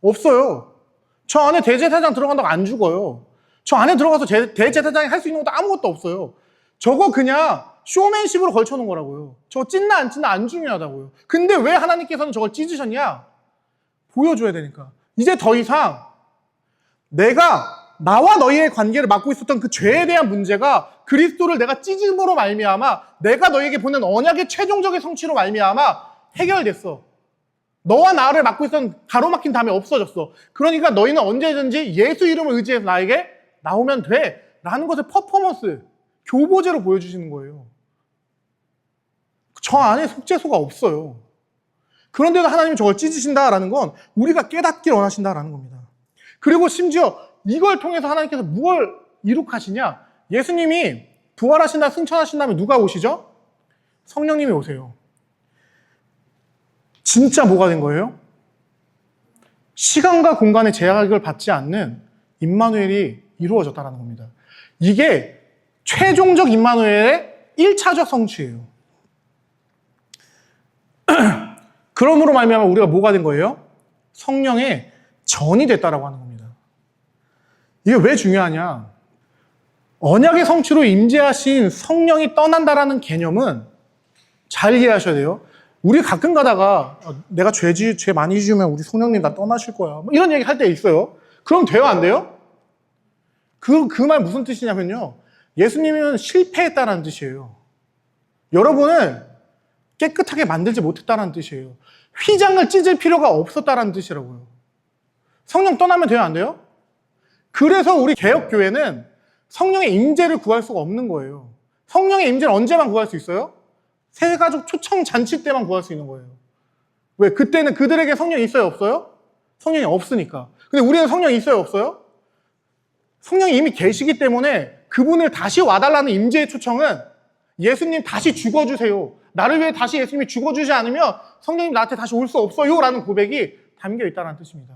없어요. 저 안에 대제사장 들어간다고 안 죽어요. 저 안에 들어가서 대제사장이 할 수 있는 것도 아무것도 없어요. 저거 그냥 쇼맨십으로 걸쳐놓은 거라고요. 저거 찢나 안 찢나 안 중요하다고요. 근데 왜 하나님께서는 저걸 찢으셨냐? 보여줘야 되니까. 이제 더 이상 나와 너희의 관계를 맡고 있었던 그 죄에 대한 문제가 그리스도를 내가 찢음으로 말미암아 내가 너희에게 보낸 언약의 최종적인 성취로 말미암아 해결됐어. 너와 나를 맡고 있었던 가로막힌 담이 없어졌어. 그러니까 너희는 언제든지 예수 이름을 의지해서 나에게 나오면 돼 라는 것을 퍼포먼스, 교보제로 보여주시는 거예요. 저 안에 속죄소가 없어요. 그런데도 하나님이 저걸 찢으신다라는 건 우리가 깨닫기를 원하신다라는 겁니다. 그리고 심지어 이걸 통해서 하나님께서 무엇을 이룩하시냐? 예수님이 부활하신다, 승천하신 다음에 누가 오시죠? 성령님이 오세요. 진짜 뭐가 된 거예요? 시간과 공간의 제약을 받지 않는 임마누엘이 이루어졌다는 겁니다. 이게 최종적 임마누엘의 1차적 성취예요. 그러므로 말미암아 우리가 뭐가 된 거예요? 성령의 전이 됐다라고 하는 겁니다. 이게 왜 중요하냐? 언약의 성취로 임재하신 성령이 떠난다라는 개념은 잘 이해하셔야 돼요. 우리 가끔 가다가 내가 죄 많이 지으면 우리 성령님 다 떠나실 거야. 뭐 이런 얘기 할 때 있어요. 그럼 돼요, 안 돼요? 그 말 무슨 뜻이냐면요. 예수님은 실패했다는 뜻이에요. 여러분을 깨끗하게 만들지 못했다는 뜻이에요. 휘장을 찢을 필요가 없었다는 뜻이라고요. 성령 떠나면 돼요, 안 돼요? 그래서 우리 개혁교회는 성령의 임재를 구할 수가 없는 거예요. 성령의 임재를 언제만 구할 수 있어요? 새가족 초청 잔치 때만 구할 수 있는 거예요. 왜? 그때는 그들에게 성령이 있어요, 없어요? 성령이 없으니까. 근데 우리는 성령이 있어요, 없어요? 성령이 이미 계시기 때문에 그분을 다시 와달라는 임재의 초청은 예수님 다시 죽어주세요. 나를 위해 다시 예수님이 죽어주지 않으면 성령님 나한테 다시 올 수 없어요 라는 고백이 담겨 있다는 뜻입니다.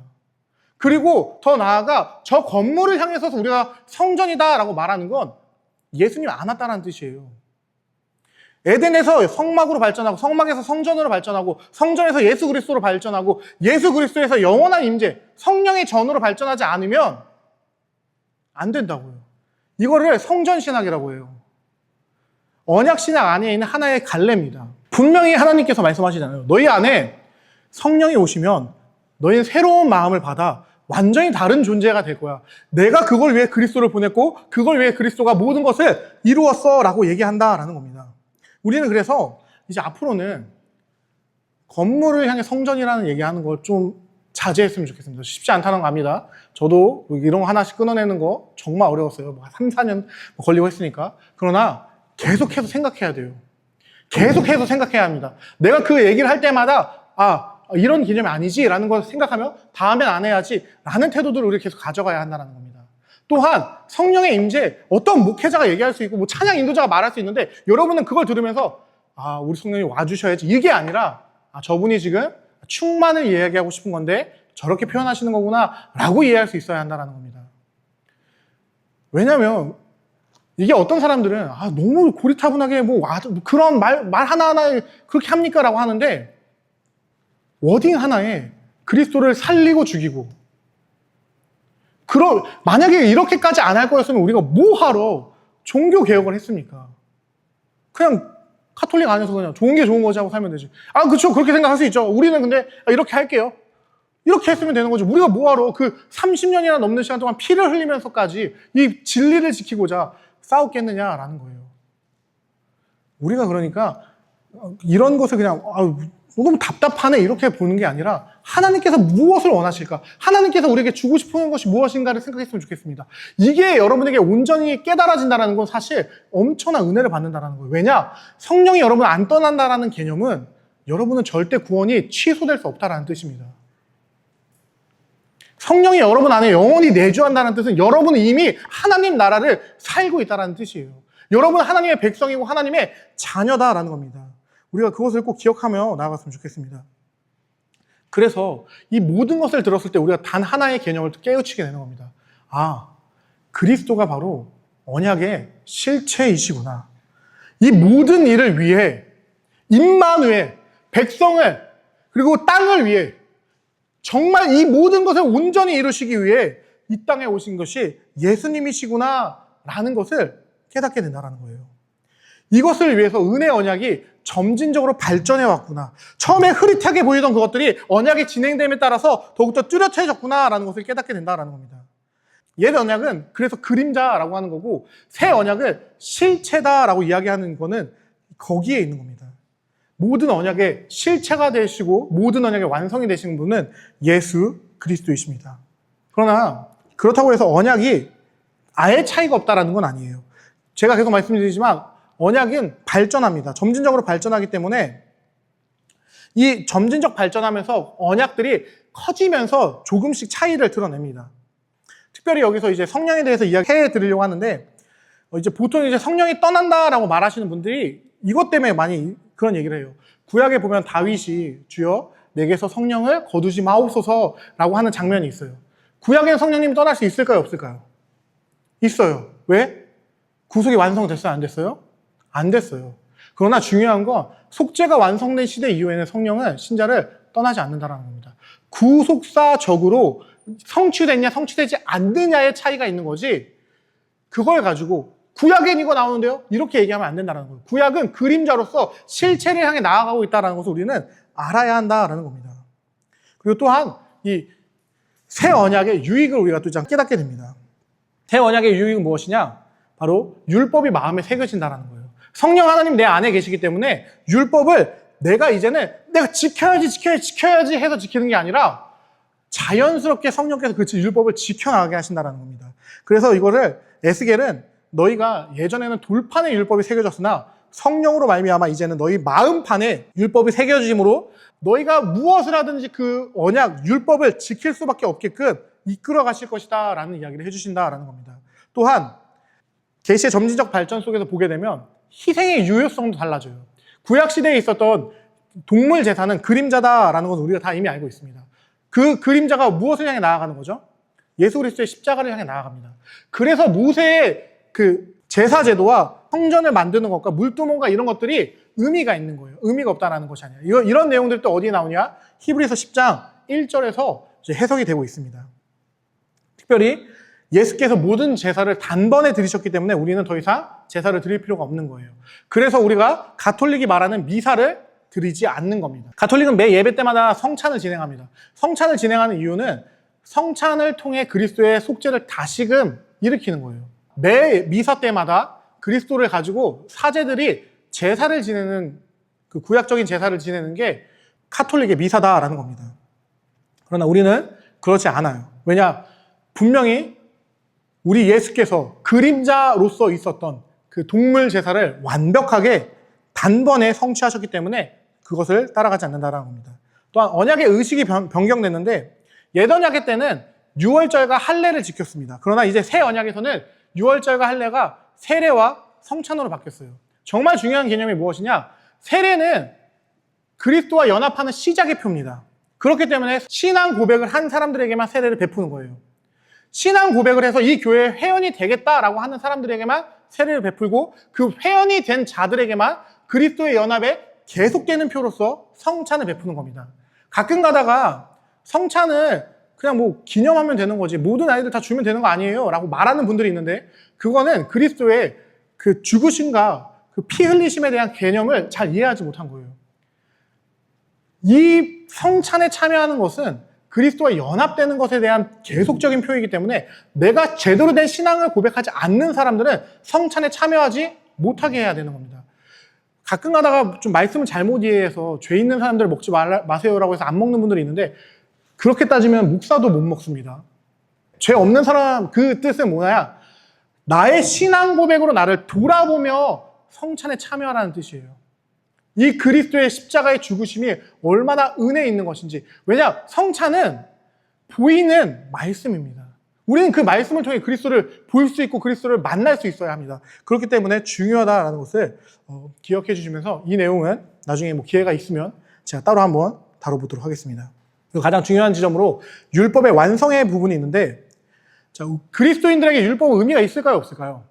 그리고 더 나아가 저 건물을 향해서 우리가 성전이다 라고 말하는 건 예수님 안 왔다는 뜻이에요. 에덴에서 성막으로 발전하고 성막에서 성전으로 발전하고 성전에서 예수 그리스도로 발전하고 예수 그리스도에서 영원한 임재, 성령의 전으로 발전하지 않으면 안 된다고요. 이거를 성전신학이라고 해요. 언약신학 안에 있는 하나의 갈래입니다. 분명히 하나님께서 말씀하시잖아요. 너희 안에 성령이 오시면 너희는 새로운 마음을 받아 완전히 다른 존재가 될 거야. 내가 그걸 위해 그리스도를 보냈고 그걸 위해 그리스도가 모든 것을 이루었어 라고 얘기한다라는 겁니다. 우리는 그래서 이제 앞으로는 건물을 향해 성전이라는 얘기하는 걸 좀 자제했으면 좋겠습니다. 쉽지 않다는 거 압니다. 저도 이런 거 하나씩 끊어내는 거 정말 어려웠어요. 3, 4년 걸리고 했으니까. 그러나 계속해서 생각해야 돼요. 계속해서 생각해야 합니다. 내가 그 얘기를 할 때마다 이런 개념이 아니지 라는 걸 생각하며 다음엔 안 해야지 라는 태도들을 우리가 계속 가져가야 한다는 겁니다. 또한 성령의 임재, 어떤 목회자가 얘기할 수 있고 뭐 찬양 인도자가 말할 수 있는데 여러분은 그걸 들으면서 우리 성령이 와주셔야지 이게 아니라 저분이 지금 충만을 이야기하고 싶은 건데 저렇게 표현하시는 거구나 라고 이해할 수 있어야 한다는 겁니다. 왜냐하면 이게 어떤 사람들은 너무 고리타분하게 그런 말 하나하나에 그렇게 합니까? 라고 하는데 워딩 하나에 그리스도를 살리고 죽이고 만약에 이렇게까지 안 할 거였으면 우리가 뭐하러 종교개혁을 했습니까? 그냥 카톨릭 안에서 그냥 좋은 게 좋은 거지 하고 살면 되지. 그렇죠. 그렇게 생각할 수 있죠. 우리는 근데 이렇게 할게요. 이렇게 했으면 되는 거죠. 우리가 뭐하러 그 30년이나 넘는 시간 동안 피를 흘리면서까지 이 진리를 지키고자 싸웠겠느냐라는 거예요. 우리가 그러니까 이런 것을 그냥 너무 답답하네 이렇게 보는 게 아니라 하나님께서 무엇을 원하실까? 하나님께서 우리에게 주고 싶은 것이 무엇인가를 생각했으면 좋겠습니다. 이게 여러분에게 온전히 깨달아진다는 건 사실 엄청난 은혜를 받는다는 거예요. 왜냐? 성령이 여러분 안 떠난다는 개념은 여러분은 절대 구원이 취소될 수 없다는 뜻입니다. 성령이 여러분 안에 영원히 내주한다는 뜻은 여러분은 이미 하나님 나라를 살고 있다는 뜻이에요. 여러분은 하나님의 백성이고 하나님의 자녀다라는 겁니다. 우리가 그것을 꼭 기억하며 나아갔으면 좋겠습니다. 그래서 이 모든 것을 들었을 때 우리가 단 하나의 개념을 깨우치게 되는 겁니다. 그리스도가 바로 언약의 실체이시구나. 이 모든 일을 위해 임마누엘, 백성을 그리고 땅을 위해 정말 이 모든 것을 온전히 이루시기 위해 이 땅에 오신 것이 예수님이시구나 라는 것을 깨닫게 된다는 거예요. 이것을 위해서 은혜 언약이 점진적으로 발전해 왔구나. 처음에 흐릿하게 보이던 그것들이 언약의 진행됨에 따라서 더욱더 뚜렷해졌구나라는 것을 깨닫게 된다는 겁니다. 옛 언약은 그래서 그림자라고 하는 거고 새 언약을 실체다라고 이야기하는 거는 거기에 있는 겁니다. 모든 언약의 실체가 되시고 모든 언약의 완성이 되시는 분은 예수 그리스도이십니다. 그러나 그렇다고 해서 언약이 아예 차이가 없다라는 건 아니에요. 제가 계속 말씀드리지만 언약은 발전합니다. 점진적으로 발전하기 때문에 이 점진적 발전하면서 언약들이 커지면서 조금씩 차이를 드러냅니다. 특별히 여기서 이제 성령에 대해서 이야기해 드리려고 하는데 이제 보통 이제 성령이 떠난다라고 말하시는 분들이 이것 때문에 많이 그런 얘기를 해요. 구약에 보면 다윗이 주여 내게서 성령을 거두지 마옵소서라고 하는 장면이 있어요. 구약에는 성령님이 떠날 수 있을까요? 없을까요? 있어요. 왜? 구속이 완성됐어요? 안 됐어요? 안 됐어요. 그러나 중요한 건 속죄가 완성된 시대 이후에는 성령은 신자를 떠나지 않는다는 겁니다. 구속사적으로 성취됐냐 성취되지 않느냐의 차이가 있는 거지, 그걸 가지고 구약엔 이거 나오는데요? 이렇게 얘기하면 안 된다는 거예요. 구약은 그림자로서 실체를 향해 나아가고 있다는 것을 우리는 알아야 한다는 겁니다. 그리고 또한 이 새 언약의 유익을 우리가 또 깨닫게 됩니다. 새 언약의 유익은 무엇이냐? 바로 율법이 마음에 새겨진다는 거예요. 성령 하나님 내 안에 계시기 때문에 율법을 내가 이제는 내가 지켜야지 해서 지키는 게 아니라 자연스럽게 성령께서 그 율법을 지켜나가게 하신다는 겁니다. 그래서 이거를 에스겔은 너희가 예전에는 돌판에 율법이 새겨졌으나 성령으로 말미암아 이제는 너희 마음판에 율법이 새겨짐으로 너희가 무엇을 하든지 그 언약, 율법을 지킬 수밖에 없게끔 이끌어 가실 것이다 라는 이야기를 해주신다라는 겁니다. 또한 계시의 점진적 발전 속에서 보게 되면 희생의 유효성도 달라져요. 구약시대에 있었던 동물 제사는 그림자다라는 건 우리가 다 이미 알고 있습니다. 그 그림자가 무엇을 향해 나아가는 거죠? 예수 그리스도의 십자가를 향해 나아갑니다. 그래서 모세의 그 제사 제도와 성전을 만드는 것과 물두멍과 이런 것들이 의미가 있는 거예요. 의미가 없다는 것이 아니라. 이런 내용들이 또 어디에 나오냐? 히브리서 10장 1절에서 해석이 되고 있습니다. 특별히 예수께서 모든 제사를 단번에 드리셨기 때문에 우리는 더 이상 제사를 드릴 필요가 없는 거예요. 그래서 우리가 가톨릭이 말하는 미사를 드리지 않는 겁니다. 가톨릭은 매 예배 때마다 성찬을 진행합니다. 성찬을 진행하는 이유는 성찬을 통해 그리스도의 속죄를 다시금 일으키는 거예요. 매 미사 때마다 그리스도를 가지고 사제들이 제사를 지내는, 그 구약적인 제사를 지내는 게 카톨릭의 미사다라는 겁니다. 그러나 우리는 그렇지 않아요. 왜냐? 분명히 우리 예수께서 그림자로서 있었던 그 동물 제사를 완벽하게 단번에 성취하셨기 때문에 그것을 따라가지 않는다는 겁니다. 또한 언약의 의식이 변경됐는데 옛 언약의 때는 유월절과 할례를 지켰습니다. 그러나 이제 새 언약에서는 유월절과 할례가 세례와 성찬으로 바뀌었어요. 정말 중요한 개념이 무엇이냐? 세례는 그리스도와 연합하는 시작의 표입니다. 그렇기 때문에 신앙 고백을 한 사람들에게만 세례를 베푸는 거예요. 신앙 고백을 해서 이 교회에 회원이 되겠다라고 하는 사람들에게만 세례를 베풀고 그 회원이 된 자들에게만 그리스도의 연합에 계속되는 표로서 성찬을 베푸는 겁니다. 가끔 가다가 성찬을 그냥 뭐 기념하면 되는 거지, 모든 아이들 다 주면 되는 거 아니에요 라고 말하는 분들이 있는데, 그거는 그리스도의 그 죽으심과 그 피 흘리심에 대한 개념을 잘 이해하지 못한 거예요. 이 성찬에 참여하는 것은 그리스도와 연합되는 것에 대한 계속적인 표이기 때문에 내가 제대로 된 신앙을 고백하지 않는 사람들은 성찬에 참여하지 못하게 해야 되는 겁니다. 가끔 가다가 좀 말씀을 잘못 이해해서 죄 있는 사람들 먹지 마세요라고 해서 안 먹는 분들이 있는데, 그렇게 따지면 목사도 못 먹습니다. 죄 없는 사람, 그 뜻은 뭐냐? 나의 신앙 고백으로 나를 돌아보며 성찬에 참여하라는 뜻이에요. 이 그리스도의 십자가의 죽으심이 얼마나 은혜 있는 것인지. 왜냐? 성찬은 보이는 말씀입니다. 우리는 그 말씀을 통해 그리스도를 볼 수 있고 그리스도를 만날 수 있어야 합니다. 그렇기 때문에 중요하다는 것을 기억해 주시면서 이 내용은 나중에 뭐 기회가 있으면 제가 따로 한번 다뤄보도록 하겠습니다. 그리고 가장 중요한 지점으로 율법의 완성의 부분이 있는데, 자, 그리스도인들에게 율법은 의미가 있을까요? 없을까요?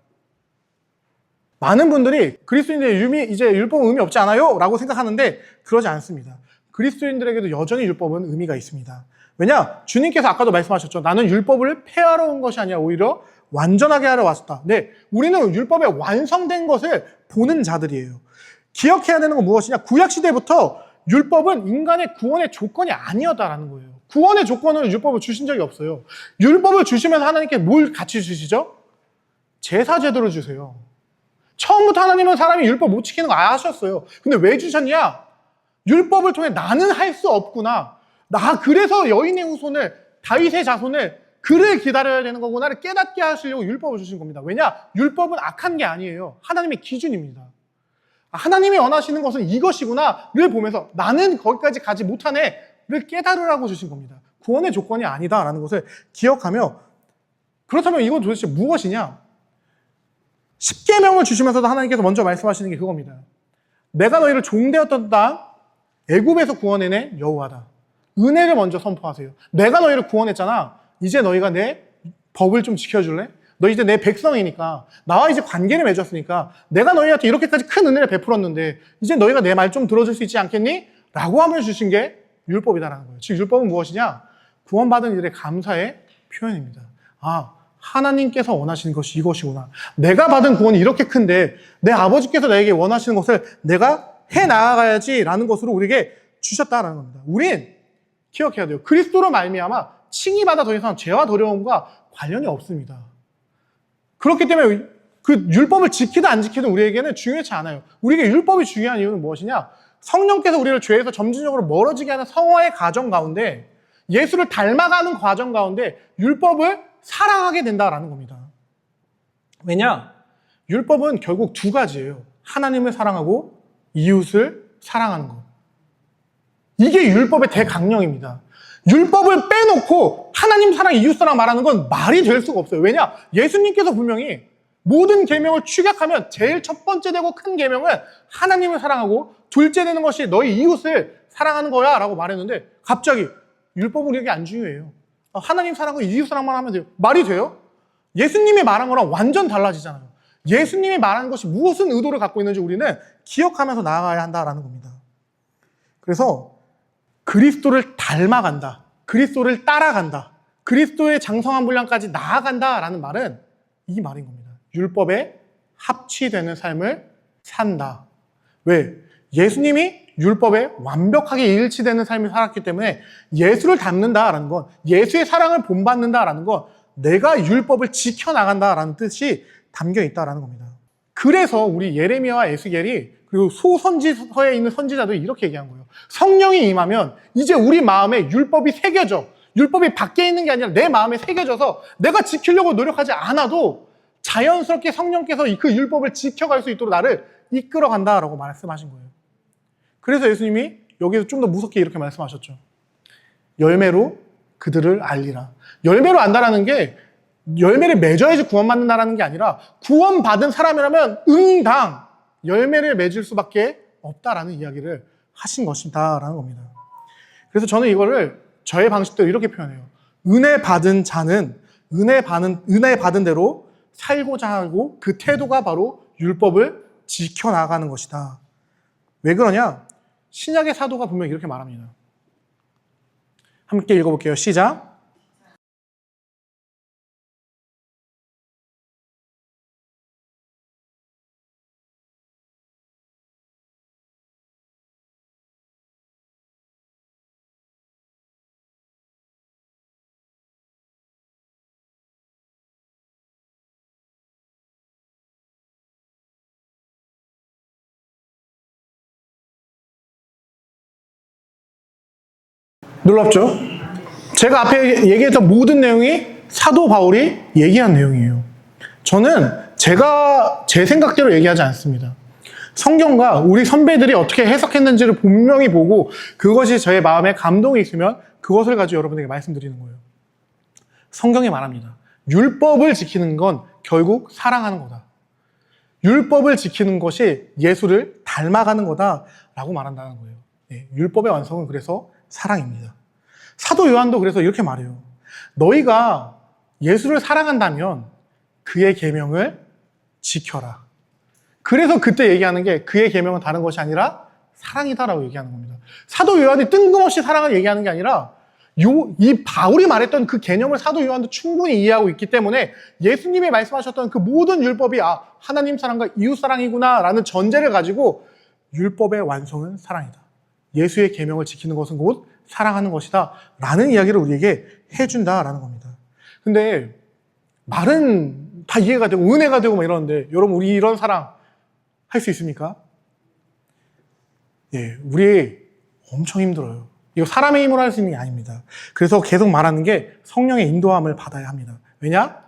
많은 분들이 그리스도인들의 이제 율법은 의미 없지 않아요? 라고 생각하는데 그러지 않습니다. 그리스도인들에게도 여전히 율법은 의미가 있습니다. 왜냐? 주님께서 아까도 말씀하셨죠. 나는 율법을 폐하러 온 것이 아니라 오히려 완전하게 하러 왔다. 네, 우리는 율법의 완성된 것을 보는 자들이에요. 기억해야 되는 건 무엇이냐? 구약시대부터 율법은 인간의 구원의 조건이 아니었다라는 거예요. 구원의 조건으로 율법을 주신 적이 없어요. 율법을 주시면서 하나님께 뭘 같이 주시죠? 제사 제도를 주세요. 처음부터 하나님은 사람이 율법 못 지키는 거 아셨어요. 근데 왜 주셨냐? 율법을 통해 나는 할 수 없구나. 그래서 여인의 후손을, 다윗의 자손을, 그를 기다려야 되는 거구나를 깨닫게 하시려고 율법을 주신 겁니다. 왜냐? 율법은 악한 게 아니에요. 하나님의 기준입니다. 하나님이 원하시는 것은 이것이구나를 보면서 나는 거기까지 가지 못하네를 깨달으라고 주신 겁니다. 구원의 조건이 아니다라는 것을 기억하며, 그렇다면 이건 도대체 무엇이냐? 10계명을 주시면서도 하나님께서 먼저 말씀하시는 게 그겁니다. 내가 너희를 종되었던 땅 애굽에서 구원해낸 여호와다. 은혜를 먼저 선포하세요. 내가 너희를 구원했잖아. 이제 너희가 내 법을 좀 지켜줄래? 너 이제 내 백성이니까, 나와 이제 관계를 맺었으니까, 내가 너희한테 이렇게까지 큰 은혜를 베풀었는데 이제 너희가 내 말 좀 들어줄 수 있지 않겠니? 라고 하면 주신 게 율법이다라는 거예요. 즉 율법은 무엇이냐? 구원받은 이들의 감사의 표현입니다. 아, 하나님께서 원하시는 것이 이것이구나. 내가 받은 구원이 이렇게 큰데 내 아버지께서 나에게 원하시는 것을 내가 해나가야지라는 것으로 우리에게 주셨다라는 겁니다. 우린 기억해야 돼요. 그리스도로 말미암아 칭의 받아 더 이상 죄와 더러움과 관련이 없습니다. 그렇기 때문에 그 율법을 지키든 안 지키든 우리에게는 중요치 않아요. 우리에게 율법이 중요한 이유는 무엇이냐? 성령께서 우리를 죄에서 점진적으로 멀어지게 하는 성화의 과정 가운데, 예수를 닮아가는 과정 가운데 율법을 사랑하게 된다라는 겁니다. 왜냐? 율법은 결국 두 가지예요. 하나님을 사랑하고 이웃을 사랑하는 것. 이게 율법의 대강령입니다. 율법을 빼놓고 하나님 사랑, 이웃 사랑 말하는 건 말이 될 수가 없어요. 왜냐? 예수님께서 분명히 모든 계명을 축약하면 제일 첫 번째 되고 큰 계명은 하나님을 사랑하고 둘째 되는 것이 너희 이웃을 사랑하는 거야 라고 말했는데, 갑자기 율법은 우리에게 안 중요해요. 하나님 사랑하고 이웃 사랑만 하면 돼요. 말이 돼요? 예수님이 말한 거랑 완전 달라지잖아요. 예수님이 말한 것이 무슨 의도를 갖고 있는지 우리는 기억하면서 나아가야 한다라는 겁니다. 그래서 그리스도를 닮아간다, 그리스도를 따라간다, 그리스도의 장성한 분량까지 나아간다라는 말은 이 말인 겁니다. 율법에 합치되는 삶을 산다. 왜? 예수님이 율법에 완벽하게 일치되는 삶을 살았기 때문에 예수를 닮는다라는 건, 예수의 사랑을 본받는다라는 건 내가 율법을 지켜나간다라는 뜻이 담겨 있다라는 겁니다. 그래서 우리 예레미야와 에스겔이, 그리고 소선지서에 있는 선지자들이 이렇게 얘기한 거예요. 성령이 임하면 이제 우리 마음에 율법이 새겨져. 율법이 밖에 있는 게 아니라 내 마음에 새겨져서 내가 지키려고 노력하지 않아도 자연스럽게 성령께서 그 율법을 지켜갈 수 있도록 나를 이끌어간다라고 말씀하신 거예요. 그래서 예수님이 여기서 좀 더 무섭게 이렇게 말씀하셨죠. 열매로 그들을 알리라. 열매로 안다라는 게 열매를 맺어야지 구원받는다라는 게 아니라, 구원받은 사람이라면 응당 열매를 맺을 수밖에 없다라는 이야기를 하신 것이다라는 겁니다. 그래서 저는 이거를 저의 방식대로 이렇게 표현해요. 은혜 받은 자는 은혜 받은 대로 살고자 하고 그 태도가 바로 율법을 지켜나가는 것이다. 왜 그러냐? 신약의 사도가 분명히 이렇게 말합니다. 함께 읽어볼게요. 시작. 놀랍죠? 제가 앞에 얘기했던 모든 내용이 사도 바울이 얘기한 내용이에요. 저는 제 생각대로 얘기하지 않습니다. 성경과 우리 선배들이 어떻게 해석했는지를 분명히 보고 그것이 저의 마음에 감동이 있으면 그것을 가지고 여러분에게 말씀드리는 거예요. 성경이 말합니다. 율법을 지키는 건 결국 사랑하는 거다. 율법을 지키는 것이 예수를 닮아가는 거다라고 말한다는 거예요. 네, 율법의 완성은 그래서 사랑입니다. 사도 요한도 그래서 이렇게 말해요. 너희가 예수를 사랑한다면 그의 계명을 지켜라. 그래서 그때 얘기하는 게 그의 계명은 다른 것이 아니라 사랑이다라고 얘기하는 겁니다. 사도 요한이 뜬금없이 사랑을 얘기하는 게 아니라 이 바울이 말했던 그 개념을 사도 요한도 충분히 이해하고 있기 때문에 예수님이 말씀하셨던 그 모든 율법이 하나님 사랑과 이웃 사랑이구나 라는 전제를 가지고 율법의 완성은 사랑이다. 예수의 계명을 지키는 것은 곧 사랑하는 것이다 라는 이야기를 우리에게 해준다라는 겁니다. 근데 말은 다 이해가 되고 은혜가 되고 막 이러는데, 여러분 우리 이런 사랑 할 수 있습니까? 예, 우리 엄청 힘들어요. 이거 사람의 힘으로 할 수 있는 게 아닙니다. 그래서 계속 말하는 게 성령의 인도함을 받아야 합니다. 왜냐?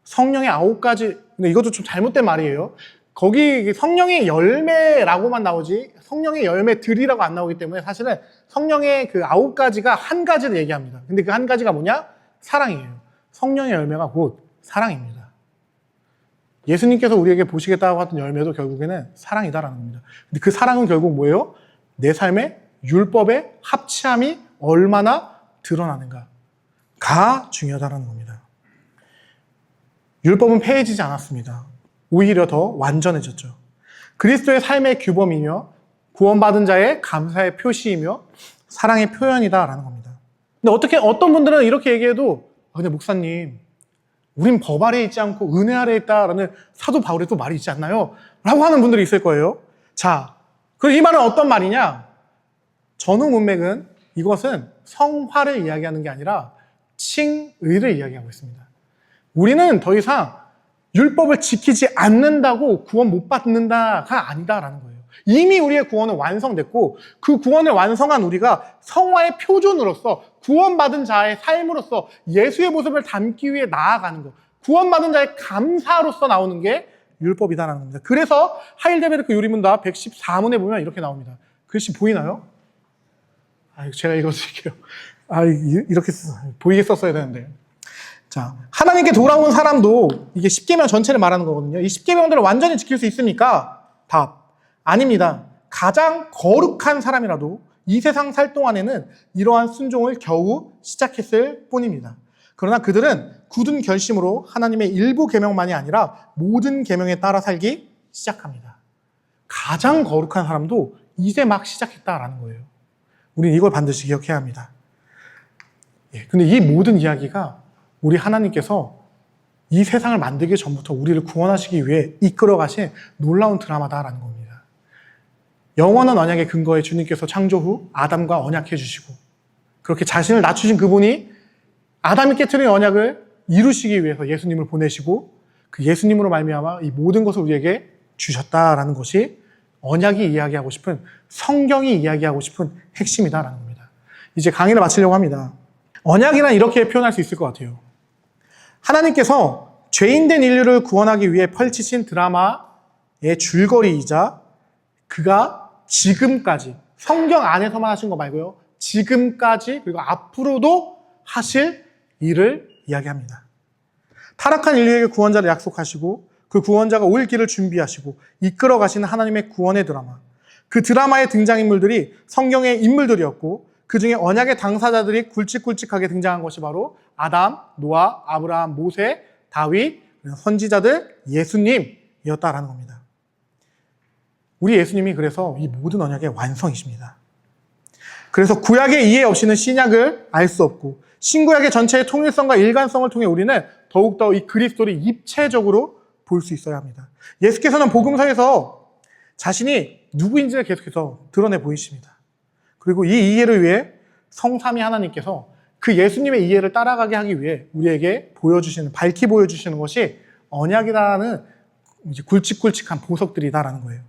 성령의 9가지, 근데 이것도 좀 잘못된 말이에요. 거기 성령의 열매라고만 나오지 성령의 열매들이라고 안 나오기 때문에 사실은 성령의 그 9가지가 한 가지를 얘기합니다. 근데 그 한 가지가 뭐냐? 사랑이에요. 성령의 열매가 곧 사랑입니다. 예수님께서 우리에게 보시겠다고 했던 열매도 결국에는 사랑이다라는 겁니다. 근데 그 사랑은 결국 뭐예요? 내 삶에 율법의 합치함이 얼마나 드러나는가가 중요하다는 겁니다. 율법은 폐해지지 않았습니다. 오히려 더 완전해졌죠. 그리스도의 삶의 규범이며 구원받은 자의 감사의 표시이며 사랑의 표현이다라는 겁니다. 근데 어떤 분들은 이렇게 얘기해도 근데 목사님, 우린 법 아래에 있지 않고 은혜 아래에 있다라는 사도 바울의 또 말이 있지 않나요? 라고 하는 분들이 있을 거예요. 자, 그럼 이 말은 어떤 말이냐? 전후 문맥은 이것은 성화를 이야기하는 게 아니라 칭의를 이야기하고 있습니다. 우리는 더 이상 율법을 지키지 않는다고 구원 못 받는다가 아니다라는 거예요. 이미 우리의 구원은 완성됐고 그 구원을 완성한 우리가 성화의 표준으로서 구원받은 자의 삶으로서 예수의 모습을 담기 위해 나아가는 것, 구원받은 자의 감사로서 나오는 게 율법이다라는 겁니다. 그래서 하일데베르크 요리문답 114문에 보면 이렇게 나옵니다. 글씨 보이나요? 제가 읽어드릴게요. 이렇게 보이게 썼어야 되는데. 자, 하나님께 돌아온 사람도 이게 십계명 전체를 말하는 거거든요. 이 십계명들을 완전히 지킬 수 있습니까? 답. 아닙니다. 가장 거룩한 사람이라도 이 세상 살 동안에는 이러한 순종을 겨우 시작했을 뿐입니다. 그러나 그들은 굳은 결심으로 하나님의 일부 계명만이 아니라 모든 계명에 따라 살기 시작합니다. 가장 거룩한 사람도 이제 막 시작했다라는 거예요. 우리는 이걸 반드시 기억해야 합니다. 근데 이 모든 이야기가 우리 하나님께서 이 세상을 만들기 전부터 우리를 구원하시기 위해 이끌어 가신 놀라운 드라마다라는 겁니다. 영원한 언약의 근거에 주님께서 창조 후 아담과 언약해 주시고 그렇게 자신을 낮추신 그분이 아담이 깨트린 언약을 이루시기 위해서 예수님을 보내시고 그 예수님으로 말미암아 이 모든 것을 우리에게 주셨다라는 것이 언약이 이야기하고 싶은, 성경이 이야기하고 싶은 핵심이다라는 겁니다. 이제 강의를 마치려고 합니다. 언약이란 이렇게 표현할 수 있을 것 같아요. 하나님께서 죄인된 인류를 구원하기 위해 펼치신 드라마의 줄거리이자 그가 지금까지, 성경 안에서만 하신 거 말고요, 지금까지 그리고 앞으로도 하실 일을 이야기합니다. 타락한 인류에게 구원자를 약속하시고 그 구원자가 올 길을 준비하시고 이끌어 가시는 하나님의 구원의 드라마. 그 드라마의 등장인물들이 성경의 인물들이었고 그 중에 언약의 당사자들이 굵직굵직하게 등장한 것이 바로 아담, 노아, 아브라함, 모세, 다윗, 선지자들, 예수님이었다라는 겁니다. 우리 예수님이 그래서 이 모든 언약의 완성이십니다. 그래서 구약의 이해 없이는 신약을 알 수 없고 신구약의 전체의 통일성과 일관성을 통해 우리는 더욱더 이 그리스도를 입체적으로 볼 수 있어야 합니다. 예수께서는 복음서에서 자신이 누구인지를 계속해서 드러내 보이십니다. 그리고 이 이해를 위해 성삼위 하나님께서 그 예수님의 이해를 따라가게 하기 위해 우리에게 밝히 보여주시는 것이 언약이라는 이제 굵직굵직한 보석들이다라는 거예요.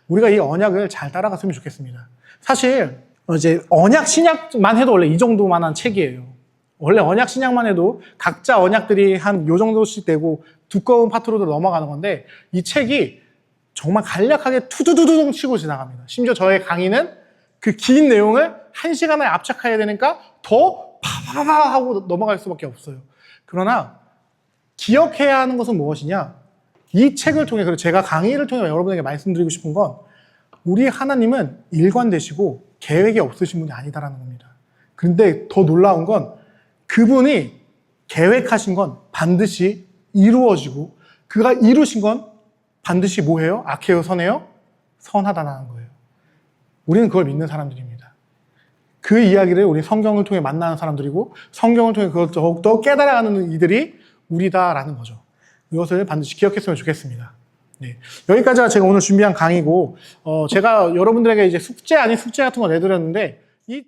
우리가 이 언약을 잘 따라갔으면 좋겠습니다. 사실 이제 언약 신약만 해도 원래 이 정도만한 책이에요. 원래 언약 신약만 해도 각자 언약들이 한 요 정도씩 되고 두꺼운 파트로도 넘어가는 건데 이 책이 정말 간략하게 투두두둥 치고 지나갑니다. 심지어 저의 강의는 그 긴 내용을 1시간에 압착해야 되니까 더 파파파 하고 넘어갈 수밖에 없어요. 그러나 기억해야 하는 것은 무엇이냐? 이 책을 통해, 그리고 제가 강의를 통해 여러분에게 말씀드리고 싶은 건 우리 하나님은 일관되시고 계획이 없으신 분이 아니다라는 겁니다. 그런데 더 놀라운 건 그분이 계획하신 건 반드시 이루어지고 그가 이루신 건 반드시 뭐예요? 악해요? 선해요? 선하다는 거예요. 우리는 그걸 믿는 사람들입니다. 그 이야기를 우리 성경을 통해 만나는 사람들이고 성경을 통해 그걸 더욱더 깨달아가는 이들이 우리다라는 거죠. 이것을 반드시 기억했으면 좋겠습니다. 네. 여기까지가 제가 오늘 준비한 강의고 제가 여러분들에게 이제 숙제 아닌 숙제 같은 거 내드렸는데 이